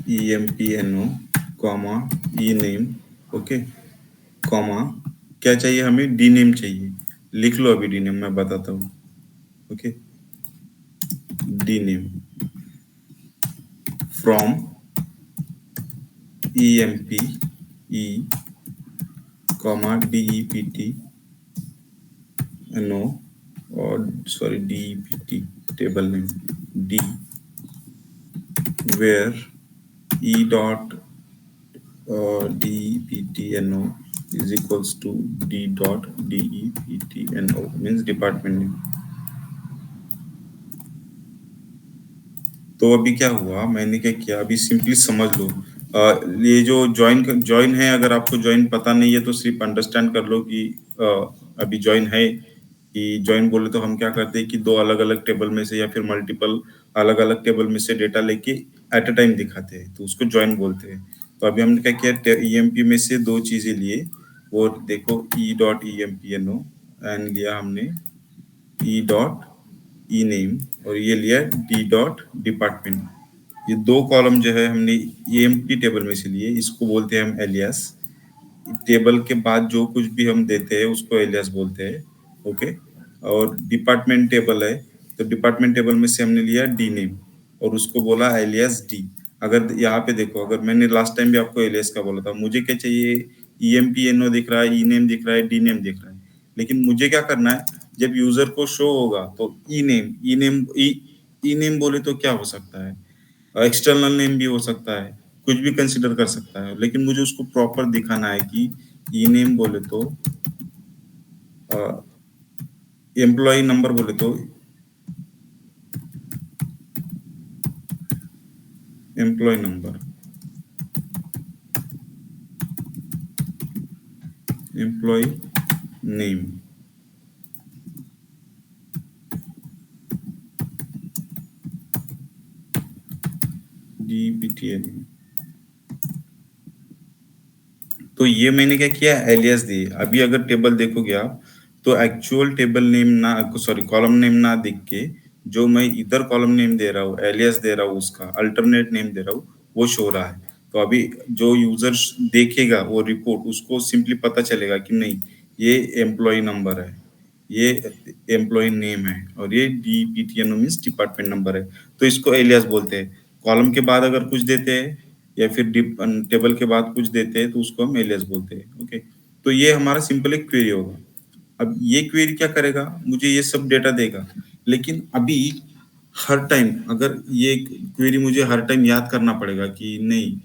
EMPNO comma ई name, okay, comma क्या चाहिए हमें, डी नेम चाहिए। लिख लो अभी डी नेम, मैं बताता हूँ। Okay, D name from EMP E comma DEPT no, और sorry DEPT table name D where E dot DEPTNO is equals to D dot DEPTNO means department name। तो अभी क्या हुआ, मैंने क्या किया, अभी सिंपली समझ लो। ये जो ज्वाइन है, अगर आपको ज्वाइन पता नहीं है तो सिर्फ अंडरस्टैंड कर लो कि अभी ज्वाइन है। कि ज्वाइन बोले तो हम क्या करते हैं कि दो अलग अलग टेबल में से या फिर मल्टीपल अलग अलग टेबल में से डेटा लेके एट अ टाइम दिखाते हैं, तो उसको ज्वाइन बोलते हैं। तो अभी हमने क्या किया, ईएमपी में से दो चीजें लिए, वो देखो E dot E M P N O and लिया हमने ई डॉट ई नेम, और ये लिया डी डॉट डिपार्टमेंट। ये दो कॉलम जो है हमने ईएमपी टेबल में से लिए, इसको बोलते हैं हम एलियास। टेबल के बाद जो कुछ भी हम देते हैं उसको एलियास बोलते हैं। ओके, और डिपार्टमेंट टेबल है, तो डिपार्टमेंट टेबल में से हमने लिया डी नेम और उसको बोला एलियास डी। अगर यहाँ पे देखो, अगर मैंने लास्ट टाइम भी आपको एलियास का बोला था, मुझे क्या चाहिए, ईएमपीएनओ दिख रहा है, ई नेम दिख रहा है, डी नेम दिख रहा है, लेकिन मुझे क्या करना है, जब यूजर को शो होगा तो ई नेम बोले तो क्या हो सकता है, एक्सटर्नल नेम भी हो सकता है, कुछ भी कंसिडर कर सकता है, लेकिन मुझे उसको प्रॉपर दिखाना है कि ई नेम बोले तो एम्प्लॉय नंबर बोले तो employee number, employee name, DPTN। तो ये मैंने क्या किया, एलियास दिए। अभी अगर टेबल देखोगे आप, तो एक्चुअल टेबल नेम ना, सॉरी कॉलम नेम ना दिख के, जो मैं इधर कॉलम नेम दे रहा हूँ, एलियास दे रहा हूँ, उसका अल्टरनेट नेम दे रहा हूँ, वो शो रहा है। तो अभी जो यूजर देखेगा वो रिपोर्ट, उसको सिंपली पता चलेगा कि नहीं, ये एम्प्लॉय नंबर है, ये एम्प्लॉय नेम है, और ये DPTN मीन्स डिपार्टमेंट नंबर है। तो इसको एलियास बोलते हैं। कॉलम के बाद अगर कुछ देते हैं या फिर टेबल के बाद कुछ देते हैं तो उसको हम एलियास बोलते हैं। ओके, तो ये हमारा सिंपल एक क्वेरी होगा। अब ये क्वेरी क्या करेगा, मुझे ये सब डेटा देगा, लेकिन अभी हर टाइम अगर ये क्वेरी मुझे हर टाइम याद करना पड़ेगा कि नहीं,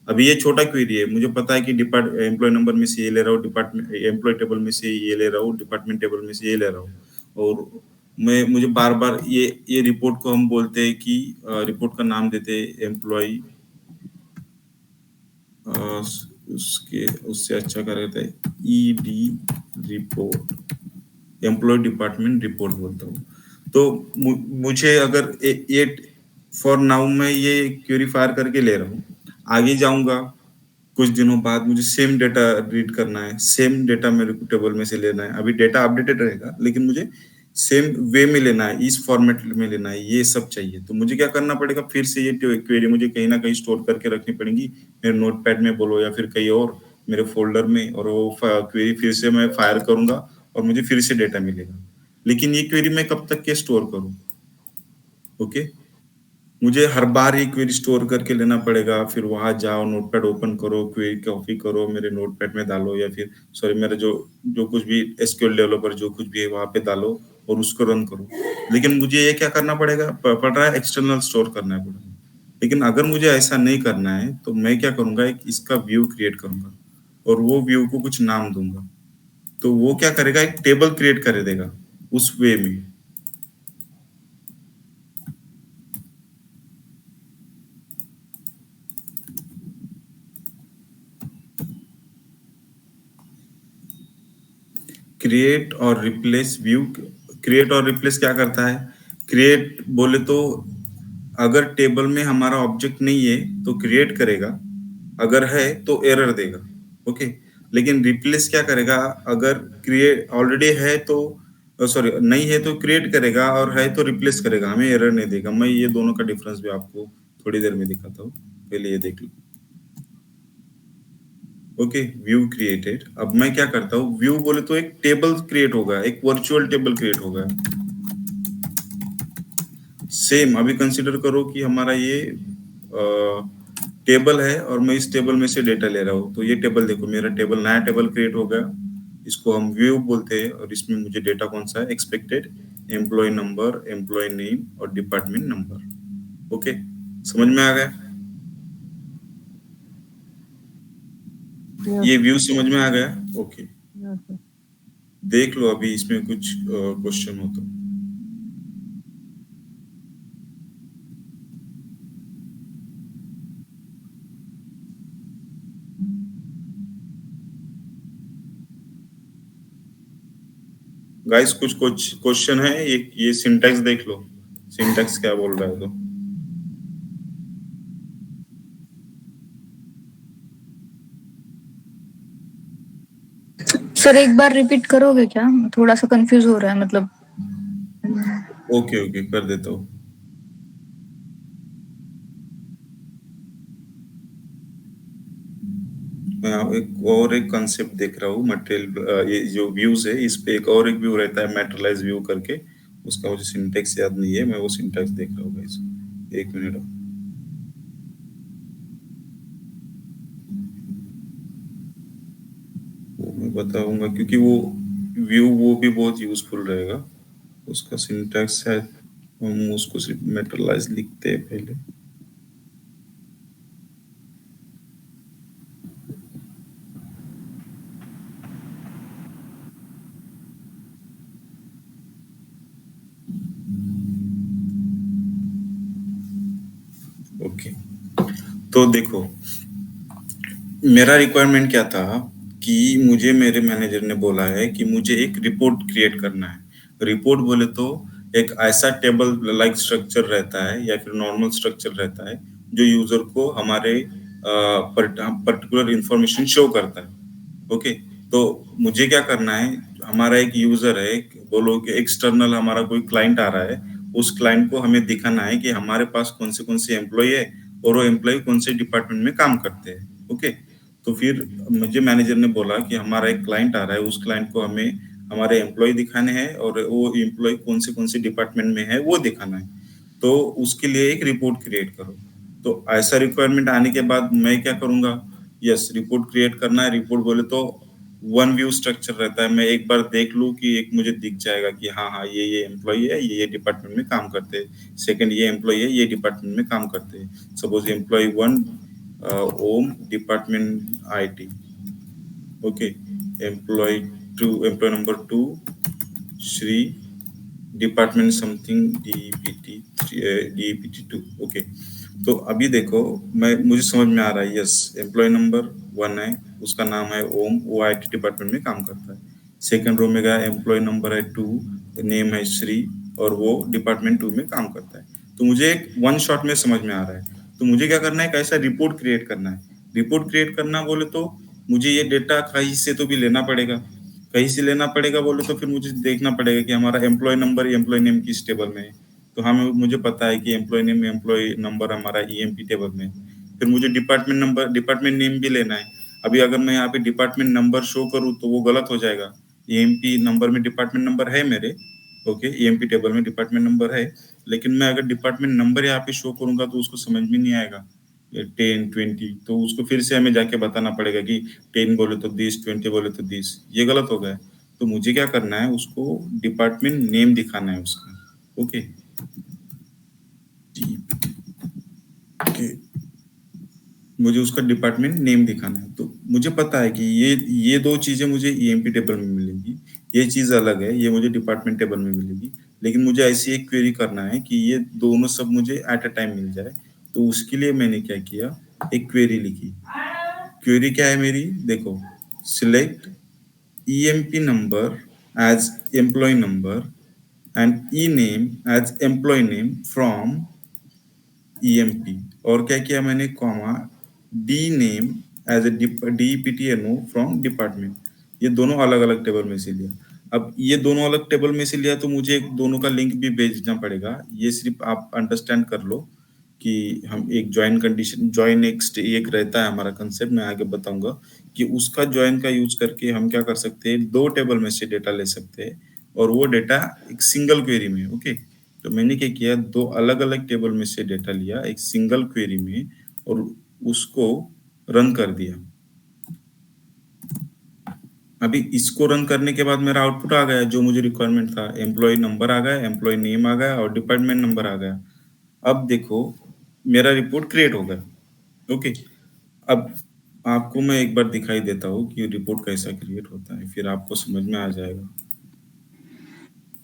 अभी ये छोटा क्वेरी है, मुझे पता है कि एम्प्लॉय नंबर में से ये ले रहा हूँ, डिपार्टमेंट एम्प्लॉय टेबल में से ये ले रहा हूँ, डिपार्टमेंट टेबल में से ये ले रहा हूँ, और मुझे बार बार ये रिपोर्ट को हम बोलते हैं कि रिपोर्ट का नाम देते हैं एम्प्लॉय, उसके उससे अच्छा क्या रहता है, ED report, employee department report बोलता हूँ। तो मुझे अगर ये फॉर नाउ मैं ये क्वेरी फायर करके ले रहा हूँ, आगे जाऊंगा कुछ दिनों बाद मुझे सेम डेटा रीड करना है, सेम डेटा मेरे को टेबल में से लेना है, अभी डेटा अपडेटेड रहेगा लेकिन मुझे सेम वे में लेना है, इस फॉर्मेट में लेना है, ये सब चाहिए। तो मुझे क्या करना पड़ेगा, फिर से ये क्वेरी मुझे कहीं ना कहीं स्टोर करके रखनी पड़ेगी, मेरे नोटपैड में बोलो या फिर कहीं और मेरे फोल्डर में, और वो क्वेरी फिर से मैं फायर करूंगा और मुझे फिर से डेटा मिलेगा। लेकिन ये क्वेरी मैं कब तक के स्टोर करूँ? ओके, मुझे हर बार ये क्वेरी स्टोर करके लेना पड़ेगा, फिर वहां जाओ, नोटपैड ओपन करो, क्वेरी कॉपी करो, मेरे नोटपैड में डालो, या फिर सॉरी मेरा जो जो कुछ भी एसक्यूएल डेवलपर जो कुछ भी है वहां पे डालो और उसको रन करो। लेकिन मुझे ये क्या करना पड़ेगा, पड़ रहा है एक्सटर्नल स्टोर करना पड़ेगा। लेकिन अगर मुझे ऐसा नहीं करना है तो मैं क्या करूंगा, एक इसका व्यू क्रिएट करूंगा और वो व्यू को कुछ नाम दूंगा। तो वो क्या करेगा, एक टेबल क्रिएट कर देगा उस वे में। क्रिएट और रिप्लेस व्यू, क्रिएट और रिप्लेस क्या करता है, क्रिएट बोले तो अगर टेबल में हमारा ऑब्जेक्ट नहीं है तो क्रिएट करेगा, अगर है तो एरर देगा। ओके, लेकिन रिप्लेस क्या करेगा, अगर क्रिएट ऑलरेडी है तो सॉरी नहीं है तो क्रिएट करेगा, और है तो रिप्लेस करेगा, हमें एरर नहीं देगा। मैं ये दोनों का डिफरेंस भी आपको थोड़ी देर में दिखाता हूँ। पहले ये देख लो। Okay, view created. अब मैं क्या करता हूँ, व्यू बोले तो एक टेबल क्रिएट होगा, एक वर्चुअल टेबल क्रिएट होगा। सेम अभी कंसीडर करो कि हमारा ये टेबल है और मैं इस टेबल में से डेटा ले रहा हूँ। तो ये टेबल देखो, मेरा टेबल, नया टेबल क्रिएट हो गया। इसको हम व्यू बोलते हैं और इसमें मुझे डेटा कौन सा है, expected employee number, employee name और डिपार्टमेंट नंबर। ओके, समझ में आ गया? यस ये व्यू समझ में आ गया? Okay, yes. देख लो अभी इसमें कुछ क्वेश्चन हो तो। गाइस कुछ कुछ क्वेश्चन है, ये सिंटैक्स देख लो, सिंटैक्स क्या बोल रहा है तो। सर एक बार रिपीट करोगे क्या, थोड़ा सा कंफ्यूज हो रहा है मतलब। ओके ओके, कर देता हूँ। मैं एक कंसेप्ट देख रहा हूँ, मटेरियल, ये जो व्यूज है इस पे एक और एक व्यू रहता है, मैटेरियलाइज व्यू करके। उसका मुझे सिंटैक्स याद नहीं है, मैं वो सिंटैक्स देख रहा हूँ गाइस। एक मिनट। वो मैं बताऊंगा क्योंकि वो व्यू वो भी बहुत यूजफुल रहेगा। उसका सिंटैक्स है, हम उसको सिर्फ मैटेरियलाइज लिखते हैं पहले। ओके, तो देखो मेरा रिक्वायरमेंट क्या था कि मुझे मेरे मैनेजर ने बोला है कि मुझे एक रिपोर्ट क्रिएट करना है। रिपोर्ट बोले तो एक ऐसा टेबल लाइक स्ट्रक्चर रहता है या फिर नॉर्मल स्ट्रक्चर रहता है जो यूजर को हमारे पर्टिकुलर इंफॉर्मेशन शो करता है। ओके, तो मुझे क्या करना है, हमारा एक यूजर है, बोलो कि एक्सटर्नल हमारा कोई क्लाइंट आ रहा है, उस क्लाइंट को हमें दिखाना है कि हमारे पास कौन से एम्प्लॉय है और वो एम्प्लॉय कौन से डिपार्टमेंट में काम करते हैं। ओके, तो फिर मुझे मैनेजर ने बोला कि हमारा एक क्लाइंट आ रहा है, उस क्लाइंट को हमें हमारे एम्प्लॉय दिखाने हैं और वो एम्प्लॉय कौन से डिपार्टमेंट में है वो दिखाना है। तो उसके लिए एक रिपोर्ट क्रिएट करो। तो ऐसा रिक्वायरमेंट आने के बाद मैं क्या करूंगा, यस रिपोर्ट क्रिएट करना है। रिपोर्ट बोले तो वन व्यू स्ट्रक्चर रहता है, मैं एक बार देख लूं कि एक मुझे दिख जाएगा कि हाँ हाँ ये एम्प्लॉय है, ये डिपार्टमेंट में काम करते हैं। सेकंड ये एम्प्लॉय है, ये डिपार्टमेंट में काम करते हैं। Suppose employee one Om department IT. Okay, employee two, employee number two Shri department something DPT, DPT two. Okay, तो अभी देखो मैं मुझे समझ में आ रहा है, यस एम्प्लॉय नंबर वन है, उसका नाम है ओम, वो आईटी डिपार्टमेंट में काम करता है। सेकंड रो में गया, एम्प्लॉय नंबर है टू, नेम है श्री और वो डिपार्टमेंट टू में काम करता है। तो मुझे एक वन शॉट में समझ में आ रहा है। तो मुझे क्या करना है, कैसा रिपोर्ट क्रिएट करना है। रिपोर्ट क्रिएट करना बोले तो मुझे ये डेटा कहीं से तो भी लेना पड़ेगा। कहीं से लेना पड़ेगा बोले तो फिर मुझे देखना पड़ेगा कि हमारा एम्प्लॉय नंबर, एम्प्लॉय नेम किस टेबल में है। तो हमें मुझे पता है कि एम्प्लॉय नंबर हमारा ईएमपी टेबल में है। फिर मुझे डिपार्टमेंट नंबर, डिपार्टमेंट नेम भी लेना है। अभी अगर मैं यहाँ पे डिपार्टमेंट नंबर शो करूँ तो वो गलत हो जाएगा। ईएमपी नंबर में डिपार्टमेंट नंबर है मेरे, ओके, ईएमपी टेबल में डिपार्टमेंट नंबर है, लेकिन मैं अगर डिपार्टमेंट नंबर यहाँ पे शो करूंगा तो उसको समझ में नहीं आएगा। 10 20, तो उसको फिर से हमें जाके बताना पड़ेगा कि 10 बोले तो 10, 20 बोले तो 10, ये गलत हो गया। तो मुझे क्या करना है, उसको डिपार्टमेंट नेम दिखाना है उसका। ओके, ओके, मुझे उसका डिपार्टमेंट नेम दिखाना है। तो मुझे पता है कि ये दो चीजें मुझे ईएमपी टेबल में मिलेंगी, ये चीज अलग है, ये मुझे डिपार्टमेंट टेबल में मिलेगी। लेकिन मुझे ऐसी एक क्वेरी करना है कि ये दोनों सब मुझे एट अ टाइम मिल जाए। तो उसके लिए मैंने क्या किया, एक क्वेरी लिखी। क्वेरी क्या है मेरी, देखो, select EMP number as employee number and E name as employee name from EMP. और क्या किया मैंने, comma, D name as a DPTNO from department. ये दोनों अलग अलग टेबल में से लिया। अब ये दोनों अलग टेबल में से लिया तो मुझे दोनों का लिंक भी भेजना पड़ेगा। ये सिर्फ आप अंडरस्टैंड कर लो कि हम एक जॉइन कंडीशन जॉइन एक रहता है हमारा कंसेप्ट, मैं आगे बताऊंगा कि उसका जॉइन का यूज करके हम क्या कर सकते हैं, दो टेबल में से डेटा ले सकते हैं और वो डेटा एक सिंगल क्वेरी में। ओके, तो मैंने क्या किया, दो अलग अलग टेबल में से डेटा लिया एक सिंगल क्वेरी में और उसको रन कर दिया। अभी इसको रन करने के बाद मेरा आउटपुट आ गया जो मुझे रिक्वायरमेंट था, एम्प्लॉय नंबर आ गया, एम्प्लॉय नेम आ गया और डिपार्टमेंट नंबर आ गया। अब देखो मेरा रिपोर्ट क्रिएट हो गया। ओके, अब आपको मैं एक बार दिखाई देता हूँ कि रिपोर्ट कैसा क्रिएट होता है, फिर आपको समझ में आ जाएगा।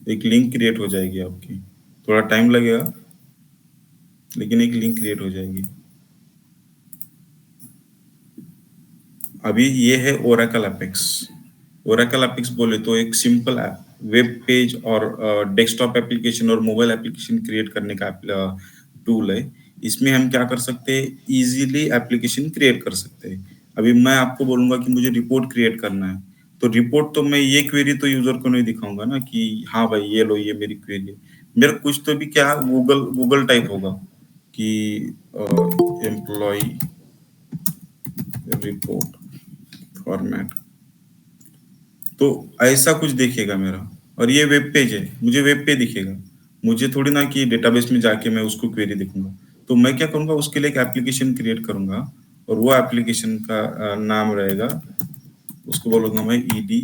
एक लिंक क्रिएट हो जाएगी आपकी, थोड़ा टाइम लगेगा लेकिन एक लिंक क्रिएट हो जाएगी। अभी ये है ओरेकल एपेक्स। ओरेकल एपेक्स बोले तो एक सिंपल वेब पेज और डेस्कटॉप एप्लीकेशन और मोबाइल एप्लीकेशन क्रिएट करने का टूल है। इसमें हम क्या कर सकते हैं, इजीली एप्लीकेशन क्रिएट कर सकते हैं। अभी मैं आपको बोलूंगा कि मुझे रिपोर्ट क्रिएट करना है, तो रिपोर्ट तो मैं ये क्वेरी तो यूजर को नहीं दिखाऊंगा ना कि हाँ भाई ये लो ये मेरी क्वेरी है। मेरा कुछ तो भी क्या गूगल गूगल टाइप होगा कि एम्प्लॉय रिपोर्ट फॉर्मेट, तो ऐसा कुछ दिखेगा मेरा। और ये वेब पेज है, मुझे वेब पे दिखेगा, मुझे थोड़ी ना कि डेटाबेस में जाके मैं उसको क्वेरी देखूंगा। तो मैं क्या करूंगा, उसके लिए एक एप्लीकेशन क्रिएट करूंगा और वो एप्लीकेशन का नाम रहेगा, उसको बोलूंगा मैं ईडी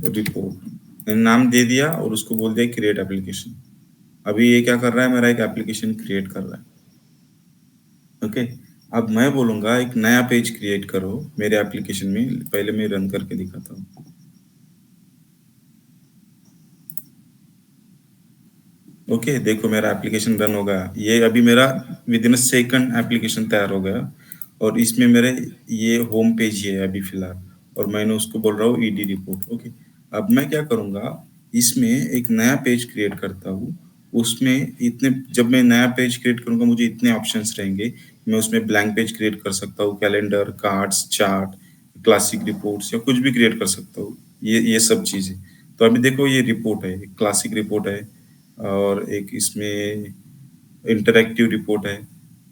रिपोर्ट। मैंने नाम दे दिया और उसको बोल दिया क्रिएट एप्लीकेशन। अभी ये क्या कर रहा है, मेरा एक एप्लीकेशन क्रिएट कर रहा है। ओके, अब मैं बोलूंगा एक नया पेज क्रिएट करो मेरे एप्लीकेशन में, पहले मैं रन करके दिखाता हूँ। ओके, देखो मेरा एप्लीकेशन रन हो गया, ये अभी मेरा विद इन सेकंड एप्लीकेशन तैयार हो गया और इसमें मेरे ये होम पेज है अभी फिलहाल और मैंने उसको बोल रहा हूँ ईडी रिपोर्ट। ओके, अब मैं क्या करूँगा, इसमें एक नया पेज क्रिएट करता हूँ। उसमें इतने, जब मैं नया पेज क्रिएट करूँगा मुझे इतने ऑप्शंस रहेंगे। मैं उसमें ब्लैंक पेज क्रिएट कर सकता हूँ, calendar, cards, chart, classic reports या कुछ भी क्रिएट कर सकता हूँ, ये सब चीज़ें। तो अभी देखो ये रिपोर्ट है, क्लासिक रिपोर्ट है और एक इसमें इंटरैक्टिव रिपोर्ट है।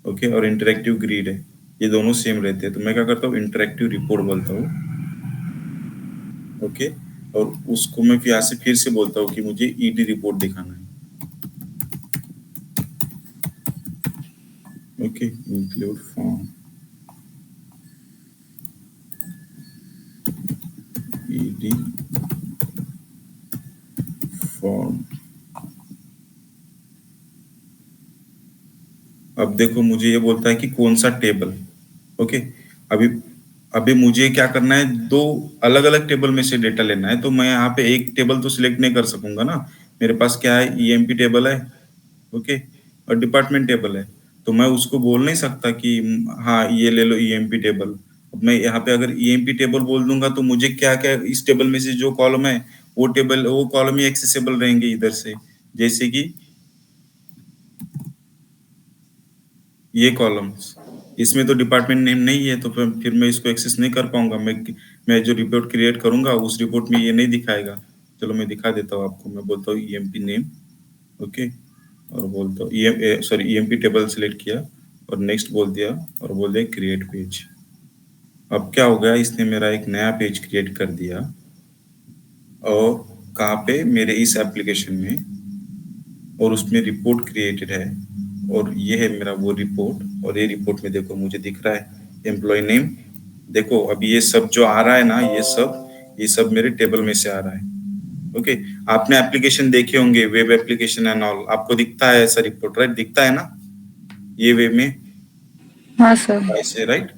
ओके, और इंटरैक्टिव ग्रिड है, ये दोनों सेम रहते हैं। तो मैं क्या करता हूँ, इंटरैक्टिव रिपोर्ट बोलता हूँ। ओके, और उसको मैं फिर यहाँ से फिर से बोलता हूँ कि मुझे ईडी रिपोर्ट दिखाना है। Okay, include form ED form. अब देखो मुझे ये बोलता है कि कौन सा टेबल। ओके, अभी अभी मुझे क्या करना है, दो अलग अलग टेबल में से डेटा लेना है, तो मैं यहाँ पे एक टेबल तो सिलेक्ट नहीं कर सकूंगा ना। मेरे पास क्या है, ईएमपी टेबल है। ओके, और डिपार्टमेंट टेबल है। तो मैं उसको बोल नहीं सकता कि हाँ ये ले लो ईएमपी टेबल। अब मैं यहाँ पे अगर ईएमपी टेबल बोल दूंगा तो मुझे क्या क्या इस टेबल में से जो कॉलम है वो कॉलम ही एक्सेसिबल रहेंगे इधर से। जैसे कि ये कॉलम्स, इसमें तो डिपार्टमेंट नेम नहीं है, तो फिर मैं इसको एक्सेस नहीं कर पाऊंगा। मैं जो रिपोर्ट क्रिएट करूंगा उस रिपोर्ट में ये नहीं दिखाएगा। चलो मैं दिखा देता हूँ आपको, मैं बोलता हूँ ईएमपी नेम। ओके, और बोलता हूँ ईएमपी टेबल सेलेक्ट किया और नेक्स्ट बोल दिया और बोल दिया क्रिएट पेज। अब क्या हो गया, इसने मेरा एक नया पेज क्रिएट कर दिया और कहाँ पे, मेरे इस एप्लीकेशन में, और उसमें रिपोर्ट क्रिएटेड है और ये है मेरा वो रिपोर्ट। और ये रिपोर्ट में देखो मुझे दिख रहा है एम्प्लॉय नेम। देखो अभी ये सब जो आ रहा है ना, ये सब मेरे टेबल में से आ रहा है। ओके, आपने एप्लीकेशन देखे होंगे, वेब एप्लीकेशन एंड ऑल, आपको दिखता है ऐसा रिपोर्ट, राइट? दिखता है ना ये वे में, हाँ सर। ऐसे, राइट?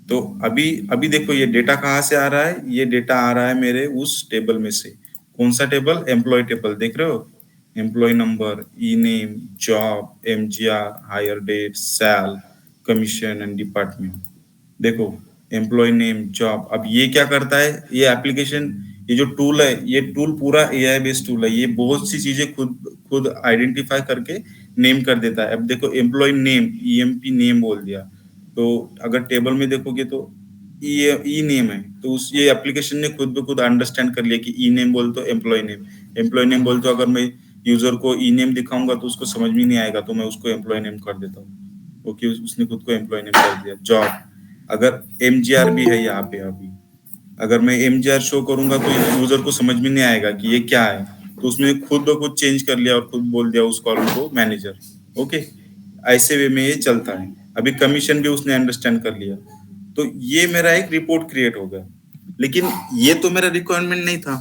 तो अभी अभी देखो ये डेटा कहाँ से आ रहा है, ये डेटा आ रहा है मेरे उस टेबल में से। कौन सा टेबल, एम्प्लॉय टेबल, देख रहे हो? Employee number, E name, job, MGR, hire date, sal, commission and department. देखो एम्प्लॉय नेम, जॉब। अब ये क्या करता है, ये एप्लीकेशन, ये जो टूल है, ये टूल पूरा एआई बेस्ड टूल है, ये बहुत सी चीजें खुद खुद आइडेंटिफाई करके नेम कर देता है। अब देखो एम्प्लॉय नेम, ईएमपी नेम बोल दिया, तो अगर टेबल में देखोगे तो ई ई नेम है, तो उस ये एप्लीकेशन ने खुद ब खुद अंडरस्टैंड कर लिया कि ई नेम बोल तो एम्प्लॉय नेम, एम्प्लॉय नेम बोल तो अगर मैं यूजर को ई नेम दिखाऊंगा तो उसको समझ में नहीं आएगा, तो मैं उसको एम्प्लॉय नेम कर देता हूँ। ओके, उसने खुद को एम्प्लॉय नेम कर दिया। जॉब, अगर एमजीआर भी है यहाँ पे, अभी अगर मैं एमजीआर शो करूंगा तो यूजर को समझ में नहीं आएगा कि ये क्या है, तो उसने खुद ब खुद चेंज कर लिया और खुद बोल दिया उस कॉलम को मैनेजर। ओके, ऐसे वे में ये चलता है। अभी कमीशन भी उसने अंडरस्टैंड कर लिया, तो ये मेरा एक रिपोर्ट क्रिएट हो गया। लेकिन ये तो मेरा रिक्वायरमेंट नहीं था।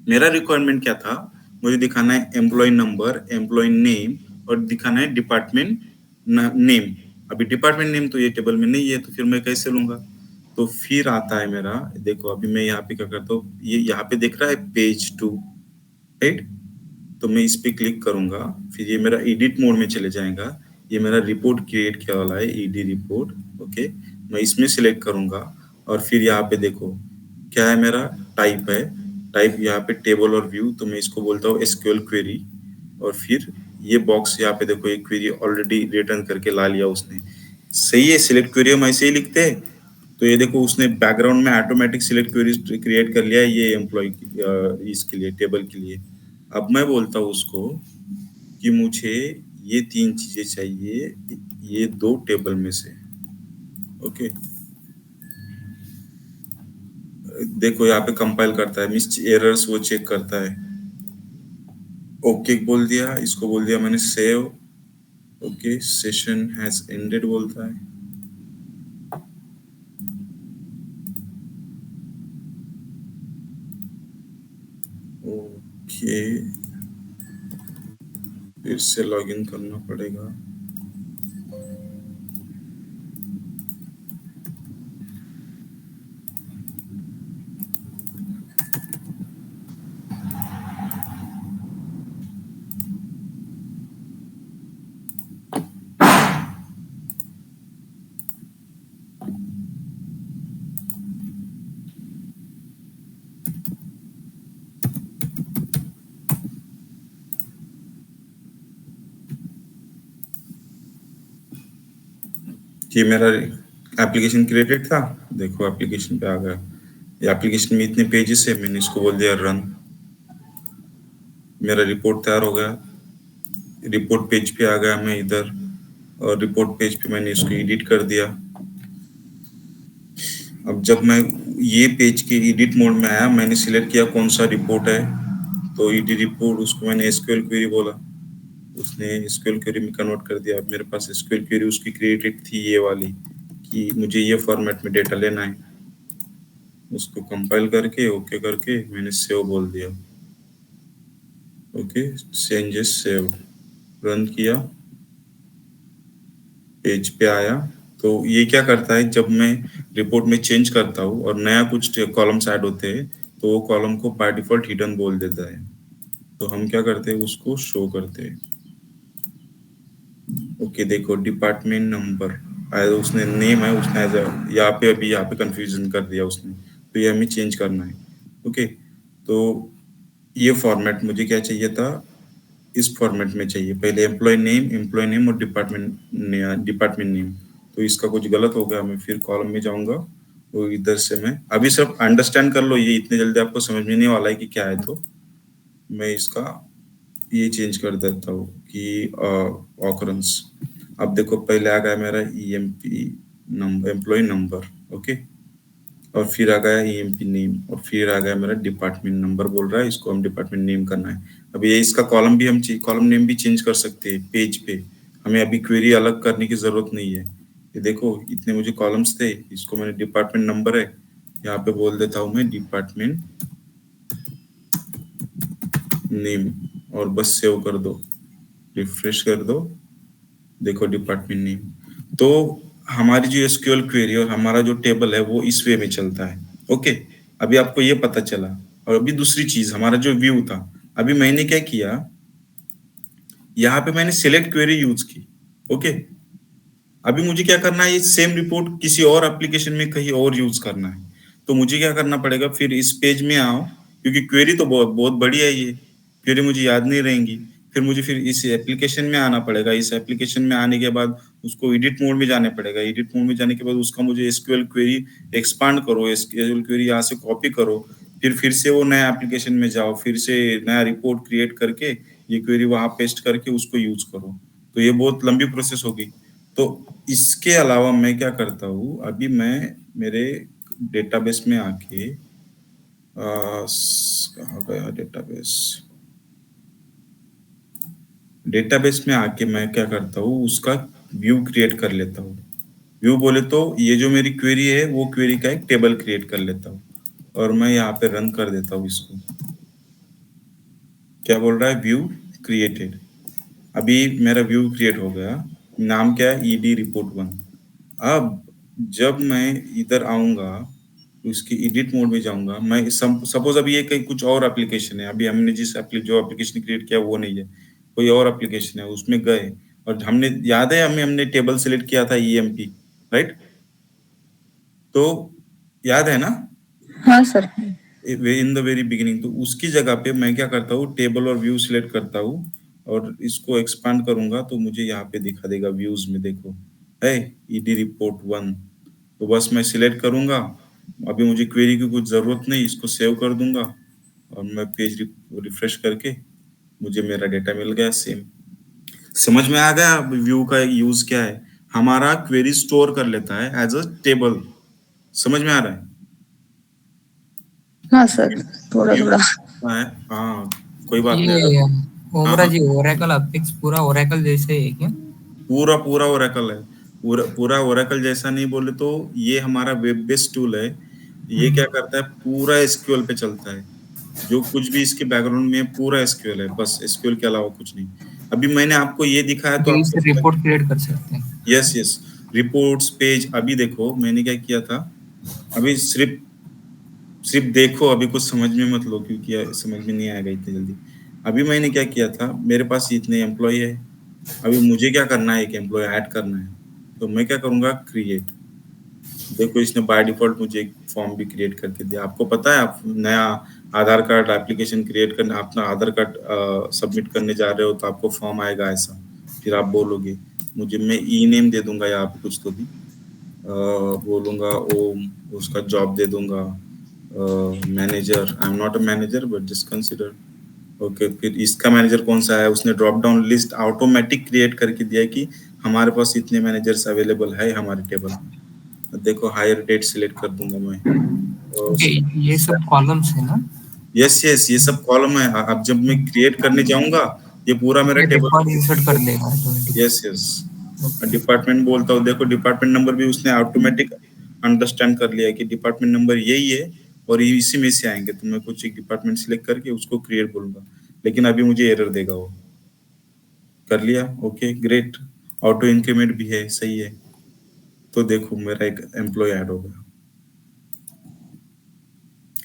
मेरा रिक्वायरमेंट क्या था, मुझे दिखाना है एम्प्लॉय नंबर, एम्प्लॉय नेम, और दिखाना है डिपार्टमेंट नेम। अभी डिपार्टमेंट नेम तो ये टेबल में नहीं है, तो फिर मैं कैसे लूंगा? तो फिर आता है मेरा, देखो अभी मैं यहाँ पे क्या करता हूँ, ये यहाँ पे दिख रहा है पेज 2, राइट? तो मैं इस पे क्लिक करूंगा, फिर ये मेरा एडिट मोड में चले जाएगा। ये मेरा रिपोर्ट क्रिएट किया वाला है, ईडी रिपोर्ट। ओके, मैं इसमें सिलेक्ट करूंगा, और फिर यहाँ पे देखो क्या है, मेरा टाइप है। टाइप यहाँ पे टेबल और व्यू, तो मैं इसको बोलता हूँ एसक्यूएल क्वेरी। और फिर ये बॉक्स यहाँ पे देखो, एक क्वेरी ऑलरेडी रिटर्न करके ला लिया उसने। सही है, सिलेक्ट क्वेरी हम ऐसे ही लिखते हैं। तो ये देखो उसने बैकग्राउंड में ऑटोमेटिक सिलेक्ट क्वेरी क्रिएट कर लिया है, ये एम्प्लॉय इसके लिए, टेबल के लिए। अब मैं बोलता हूँ उसको कि मुझे ये 3 चीजें चाहिए, ये 2 टेबल में से। ओके, देखो यहाँ पे कंपाइल करता है, मिस एरर्स वो चेक करता है। ओके बोल दिया, इसको बोल दिया मैंने save. Okay, session has ended बोलता है। ओके, फिर से लॉगिन करना पड़ेगा। ये मेरा एप्लीकेशन क्रिएटेड था, देखो एप्लीकेशन पे आ गया। ये एप्लीकेशन में इतने पेजेस है, मैंने इसको बोल दिया रन। मेरा रिपोर्ट तैयार हो गया। रिपोर्ट पेज पे आ गया मैं इधर, और रिपोर्ट पेज पे मैंने इसको एडिट कर दिया। अब जब मैं ये पेज के एडिट मोड में आया, मैंने सिलेक्ट किया कौन सा रिपोर्ट है, तो ईडी रिपोर्ट, उसको मैंने एसक्यूएल क्वेरी बोला, उसने एसक्यूएल क्वेरी में कन्वर्ट कर दिया। अब मेरे पास एसक्यूएल क्वेरी उसकी क्रिएटेड थी ये वाली, कि मुझे ये फॉर्मेट में डेटा लेना है। उसको कंपाइल करके ओके करके मैंने सेव बोल दिया। ओके, चेंजेस सेव्ड, रन किया, पेज पे आया। तो ये क्या करता है, जब मैं रिपोर्ट में चेंज करता हूँ और नया कुछ कॉलम्स ऐड होते हैं, तो वो कॉलम को बाय डिफॉल्ट हिडन बोल देता है। तो हम क्या करते हैं, उसको शो करते हैं। ओके, देखो डिपार्टमेंट नंबर आया, उसने नेम है, उसने एज यहाँ पे, अभी यहाँ पे कंफ्यूजन कर दिया उसने, तो ये हमें चेंज करना है। ओके, तो ये फॉर्मेट मुझे क्या चाहिए था, इस फॉर्मेट में चाहिए। पहले एम्प्लॉय नेम और डिपार्टमेंट नेम। तो इसका कुछ गलत हो गया, मैं फिर कॉलम में जाऊंगा, वो इधर से मैं अभी सब अंडरस्टैंड कर लो, ये इतने जल्दी आपको समझ में नहीं वाला है कि क्या है। तो मैं इसका ये चेंज कर देता हूँ कि ऑकरेंस। अब देखो पहले आ गया मेरा EMP number, employee number. Okay, और फिर आ गया ईएमपी नेम, और फिर आ गया मेरा डिपार्टमेंट नंबर बोल रहा है, इसको हम डिपार्टमेंट नेम करना है। अब ये इसका कॉलम भी हम कॉलम नेम भी चेंज कर सकते हैं पेज पे, हमें अभी क्वेरी अलग करने की जरूरत नहीं है। ये देखो इतने मुझे कॉलम्स थे, इसको मैंने डिपार्टमेंट नंबर है, यहाँ पे बोल देता हूँ मैं डिपार्टमेंट नेम, और बस सेव कर दो, रिफ्रेश कर दो, देखो डिपार्टमेंट नेम। तो हमारी जो एसक्यूएल क्वेरी और हमारा जो टेबल है वो इस वे में चलता है। ओके, अभी आपको ये पता चला। और अभी दूसरी चीज, हमारा जो व्यू था, अभी मैंने क्या किया, यहाँ पे मैंने सिलेक्ट क्वेरी यूज की। ओके, अभी मुझे क्या करना है, ये सेम रिपोर्ट किसी और एप्लीकेशन में कहीं और यूज करना है। तो मुझे क्या करना पड़ेगा, फिर इस पेज में आओ, क्योंकि क्वेरी तो बहुत बहुत बड़ी है, ये क्वेरी मुझे याद नहीं रहेंगी। फिर मुझे फिर इस एप्लीकेशन में आना पड़ेगा। इस एप्लीकेशन में आने के बाद उसको एडिट मोड में जाने पड़ेगा। एडिट मोड में जाने के बाद उसका मुझे एसक्यूएल क्वेरी एक्सपांड करो, एसक्यूएल क्वेरी यहाँ से कॉपी करो, फिर से वो नया एप्लीकेशन में जाओ, फिर से नया रिपोर्ट क्रिएट करके ये क्वेरी वहां पेस्ट करके उसको यूज करो। तो ये बहुत लंबी प्रोसेस होगी। तो इसके अलावा मैं क्या करता हूँ, अभी मैं मेरे डेटाबेस में आके कहाँ गया डेटाबेस, डेटाबेस में आके मैं क्या करता हूँ, उसका व्यू क्रिएट कर लेता हूँ। व्यू बोले तो ये जो मेरी क्वेरी है वो क्वेरी का एक टेबल क्रिएट कर लेता हूँ और मैं यहाँ पे रन कर देता हूँ इसको। क्या बोल रहा है, व्यू क्रिएटेड। अभी मेरा व्यू क्रिएट हो गया। नाम क्या है, ईडी रिपोर्ट 1। अब जब मैं इधर आऊंगा, उसके एडिट मोड में जाऊंगा, मैं सपोज अभी ये कहीं कुछ और एप्लीकेशन है, अभी हमने जो एप्लीकेशन क्रिएट किया वो नहीं है, कोई और एप्लीकेशन है, उसमें गए और हमने, याद है हमने टेबल सेलेक्ट किया था ईएमपी, राइट? तो याद है ना, हाँ sir. In the very beginning. तो उसकी जगह पे मैं क्या करता हूँ, टेबल और व्यू सिलेक्ट करता हूँ और इसको एक्सपांड करूंगा तो मुझे यहाँ पे दिखा देगा व्यूज में, देखो है ईडी रिपोर्ट 1। तो बस मैं सिलेक्ट करूंगा। अभी मुझे क्वेरी की कुछ जरूरत नहीं, इसको सेव कर दूंगा और मैं पेज रिफ्रेश करके मुझे मेरा डेटा मिल गया सेम। समझ में आ गया व्यू का यूज क्या है? हमारा क्वेरी स्टोर कर लेता है एज अ टेबल। समझ में आ रहा है? हाँ सर, थोड़ा व्यू थोड़ा। है, हाँ, कोई बात नहीं ये अगर। हाँ ओमरा हाँ, जी, ओरेकल अपेक्स पूरा ओरेकल जैसे है क्या? पूरा पूरा ओरेकल है। पूरा पूरा ओरेकल जैसा नहीं बोले तो ये हमारा वेब बेस्ड टूल है। ये क्या हम्म। करता है, पूरा एसक्यूएल पे चलता है। जो कुछ भी इसके बैकग्राउंड में है, पूरा एसक्यूएल है, बस एसक्यूएल के अलावा कुछ नहीं। अभी मैंने आपको ये दिखाया तो यही आपको से समझ। रिपोर्ट क्रिएट कर सकते हैं। Yes yes, reports page. अभी देखो मैंने क्या किया था, अभी सिर्फ सिर्फ देखो, अभी कुछ समझ में मत लो क्योंकि समझ में नहीं आएगा इतनी जल्दी। अभी मैंने क्या किया था, मेरे पास इतने एम्प्लॉय है। अभी मुझे क्या करना है, एक एम्प्लॉय ऐड करना है। तो मैं क्या करूंगा, क्रिएट। देखो इसने बाय डिफॉल्ट मुझे एक फॉर्म भी क्रिएट करके दिया। आपको पता है, आप नया आधार कार्ड एप्लीकेशन क्रिएट करना, अपना आधार कार्ड सबमिट करने जा रहे हो तो आपको फॉर्म आएगा ऐसा। फिर आप बोलोगे मुझे, मैं ई नेम दे दूंगा यहाँ पे कुछ तो भी, बोलूंगा ओम, उसका जॉब दे दूंगा manager. I am not a manager but just consider. Okay, फिर इसका मैनेजर कौन सा है, उसने drop down list automatic create करके दिया है कि हमारे पास इतने मैनेजर्स अवेलेबल है हमारे टेबल में। देखो हायर डेट सिलेक्ट कर दूंगा मैं और ओके, ये सब कॉलम्स है ना? यस यस, ये सब कॉलम है। अब जब मैं क्रिएट करने जाऊंगा, ये पूरा मेरा ये टेबल। रिकॉर्ड इंसर्ट कर लेगा ऑटोमेटिक। यस यस, डिपार्टमेंट बोलता हूँ, देखो डिपार्टमेंट नंबर भी उसने ऑटोमेटिक अंडरस्टैंड कर लिया है कि डिपार्टमेंट नंबर यही है और ये इसी में से आएंगे। तो मैं कुछ एक डिपार्टमेंट सिलेक्ट करके उसको क्रिएट बोलूंगा, लेकिन अभी मुझे एरर देगा वो। कर लिया, ओके ग्रेट। ऑटो इंक्रीमेंट भी है, सही है। तो देखो मेरा एक एम्प्लॉय ऐड हो गया।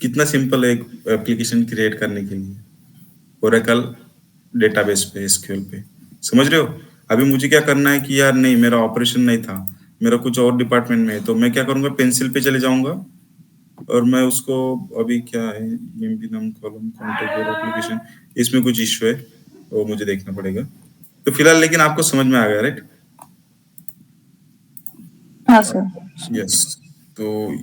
कितना सिंपल है एक एप्लीकेशन क्रिएट करने के लिए ओरेकल डेटाबेस पे, एसक्यूएल पे। समझ रहे हो? अभी मुझे क्या करना है कि यार नहीं, मेरा ऑपरेशन नहीं था, मेरा कुछ और डिपार्टमेंट में है, तो मैं क्या करूंगा, पेंसिल पे चले जाऊंगा और मैं उसको, अभी क्या है, नम कॉलम कॉन्टेक्ट और एप्लीकेशन, इसमें कुछ इश्यू है वो मुझे देखना पड़ेगा। तो फिलहाल लेकिन आपको समझ में आ गया, राइट? हाँ सर। यस। तो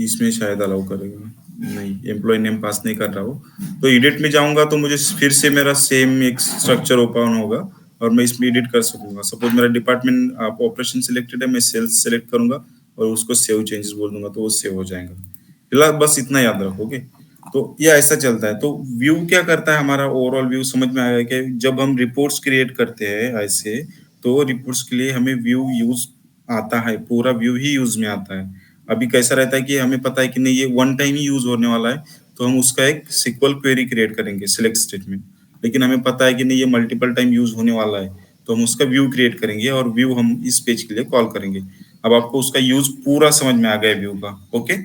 इसमें शायद अलाउ करेगा, नहीं, एम्प्लॉय नेम पास नहीं कर रहा हो। तो एडिट में जाऊंगा तो मुझे फिर से मेरा सेम एक स्ट्रक्चर ओपन होगा और मैं इसमें एडिट कर सकूंगा। सपोज मेरा डिपार्टमेंट आप ऑपरेशन सिलेक्टेड है, मैं सेल्स सेलेक्ट करूंगा और उसको सेव चेंजेस बोल दूंगा तो वो सेव हो जाएगा। फिलहाल बस इतना याद रखोगे। तो ये ऐसा चलता है। तो व्यू क्या करता है, हमारा ओवरऑल व्यू समझ में आया कि जब हम रिपोर्ट्स क्रिएट करते हैं ऐसे, तो रिपोर्ट्स के लिए हमें व्यू यूज आता है, पूरा व्यू ही यूज में आता है। अभी कैसा रहता है कि हमें पता है कि नहीं ये वन टाइम ही यूज होने वाला है, तो हम उसका एक सिक्वल क्वेरी क्रिएट करेंगे सिलेक्ट स्टेटमेंट। लेकिन हमें पता है कि नहीं ये मल्टीपल टाइम यूज होने वाला है, तो हम उसका व्यू क्रिएट करेंगे और व्यू हम इस पेज के लिए कॉल करेंगे। अब आपको उसका यूज पूरा समझ में आ गया व्यू का, ओके?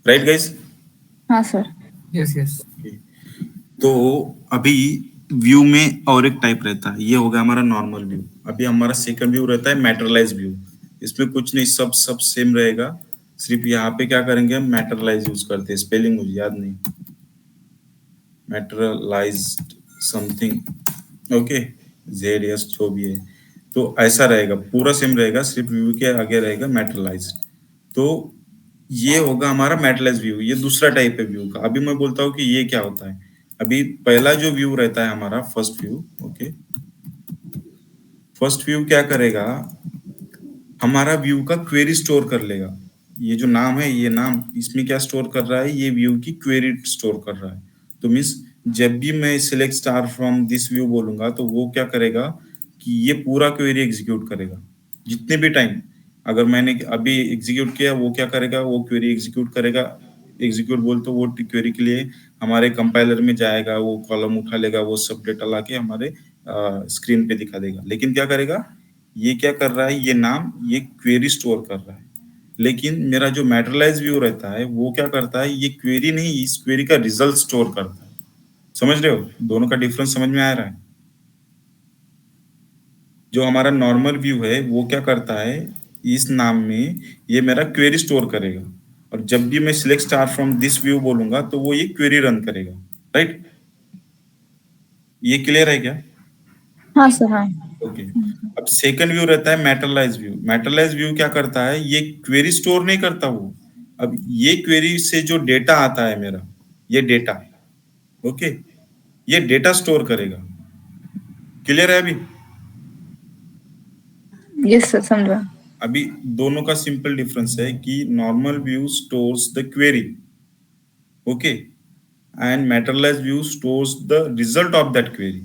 Right guys? हाँ सर। Yes yes. तो अभी व्यू में और एक टाइप रहता है, ये हो गया हमारा नॉर्मल व्यू। अभी हमारा सेकंड व्यू रहता है मैटरलाइज व्यू। इसमें कुछ नहीं, सब सब सेम रहेगा। सिर्फ यहाँ पे क्या करेंगे, हम मैटरलाइज यूज करते हैं, स्पेलिंग मुझे याद नहीं, मैटरलाइज्ड समथिंग, ओके, जेड एस जो भी है। तो ऐसा रहेगा, पूरा सेम रहेगा, सिर्फ व्यू के आगे रहेगा मैटरलाइज्ड। तो ये होगा हमारा मैटरलाइज व्यू। ये दूसरा टाइप है व्यू का। अभी मैं बोलता हूँ कि ये क्या होता है। अभी पहला जो व्यू रहता है हमारा first view, okay, first view क्या करेगा, हमारा व्यू का क्वेरी स्टोर कर लेगा। ये जो नाम है, ये नाम इसमें क्या स्टोर कर रहा है, ये व्यू की क्वेरी स्टोर कर रहा है। तो मीन्स जब भी मैं select star from this view बोलूंगा तो वो क्या करेगा कि ये पूरा क्वेरी एग्जीक्यूट करेगा जितने भी टाइम। अगर मैंने अभी एग्जीक्यूट किया, वो क्या करेगा, वो क्वेरी एग्जीक्यूट करेगा। एग्जीक्यूट बोल तो वो क्वेरी के लिए हमारे कंपाइलर में जाएगा, वो कॉलम उठा लेगा, वो सब डेटा लाके हमारे स्क्रीन पे दिखा देगा। लेकिन क्या करेगा, ये क्या कर रहा है, ये नाम ये क्वेरी स्टोर कर रहा है। लेकिन मेरा जो मैटरलाइज व्यू रहता है वो क्या करता है, ये क्वेरी नहीं, इस क्वेरी का रिजल्ट स्टोर करता है। समझ रहे हो, दोनों का डिफरेंस समझ में आ रहा है। जो हमारा नॉर्मल व्यू है वो क्या करता है, इस नाम में ये मेरा क्वेरी स्टोर करेगा, और जब भी मैं select star from this view बोलूंगा तो वो ये क्वेरी रन करेगा। राइट, ये क्लियर है क्या? हाँ सर, हाँ। ओके। अब सेकंड व्यू रहता है मैटरलाइज व्यू। मैटरलाइज व्यू क्या करता है, ये क्वेरी स्टोर नहीं करता वो। अब ये क्वेरी से जो डेटा आता है मेरा, ये डेटा, ओके, ये डेटा स्टोर करेगा। क्लियर है अभी? यस सर, समझा। अभी दोनों का सिंपल डिफरेंस है कि normal view stores the query, okay, and materialize view stores the result of that query.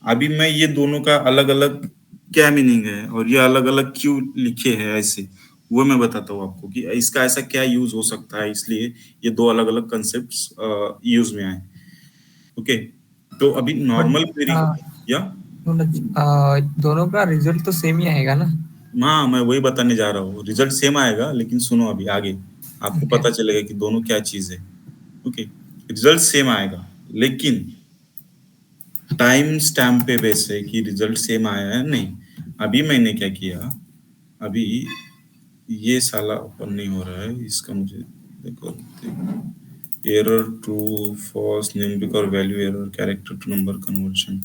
अभी मैं ये दोनों का अलग अलग क्या मीनिंग है और ये अलग अलग क्यों लिखे हैं ऐसे, वो मैं बताता हूँ आपको कि इसका ऐसा क्या यूज हो सकता है, इसलिए ये दो अलग अलग कंसेप्ट्स यूज में आए। ओके, तो अभी नॉर्मल क्वेरी, या दोनों का रिजल्ट तो सेम ही आएगा ना? हाँ, मैं वही बताने जा रहा हूँ, रिजल्ट सेम आएगा, लेकिन सुनो अभी आगे आपको ओके। पता चलेगा कि दोनों क्या चीज है। ओके, रिजल्ट सेम आएगा, लेकिन टाइम स्टैम्प पे बेस है कि रिजल्ट सेम आया है नहीं। अभी मैंने क्या किया, अभी ये साला ओपन नहीं हो रहा है, इसका मुझे देखो, एरर ट्रू फॉल्स न्यूमेरिक और value error character to number conversion.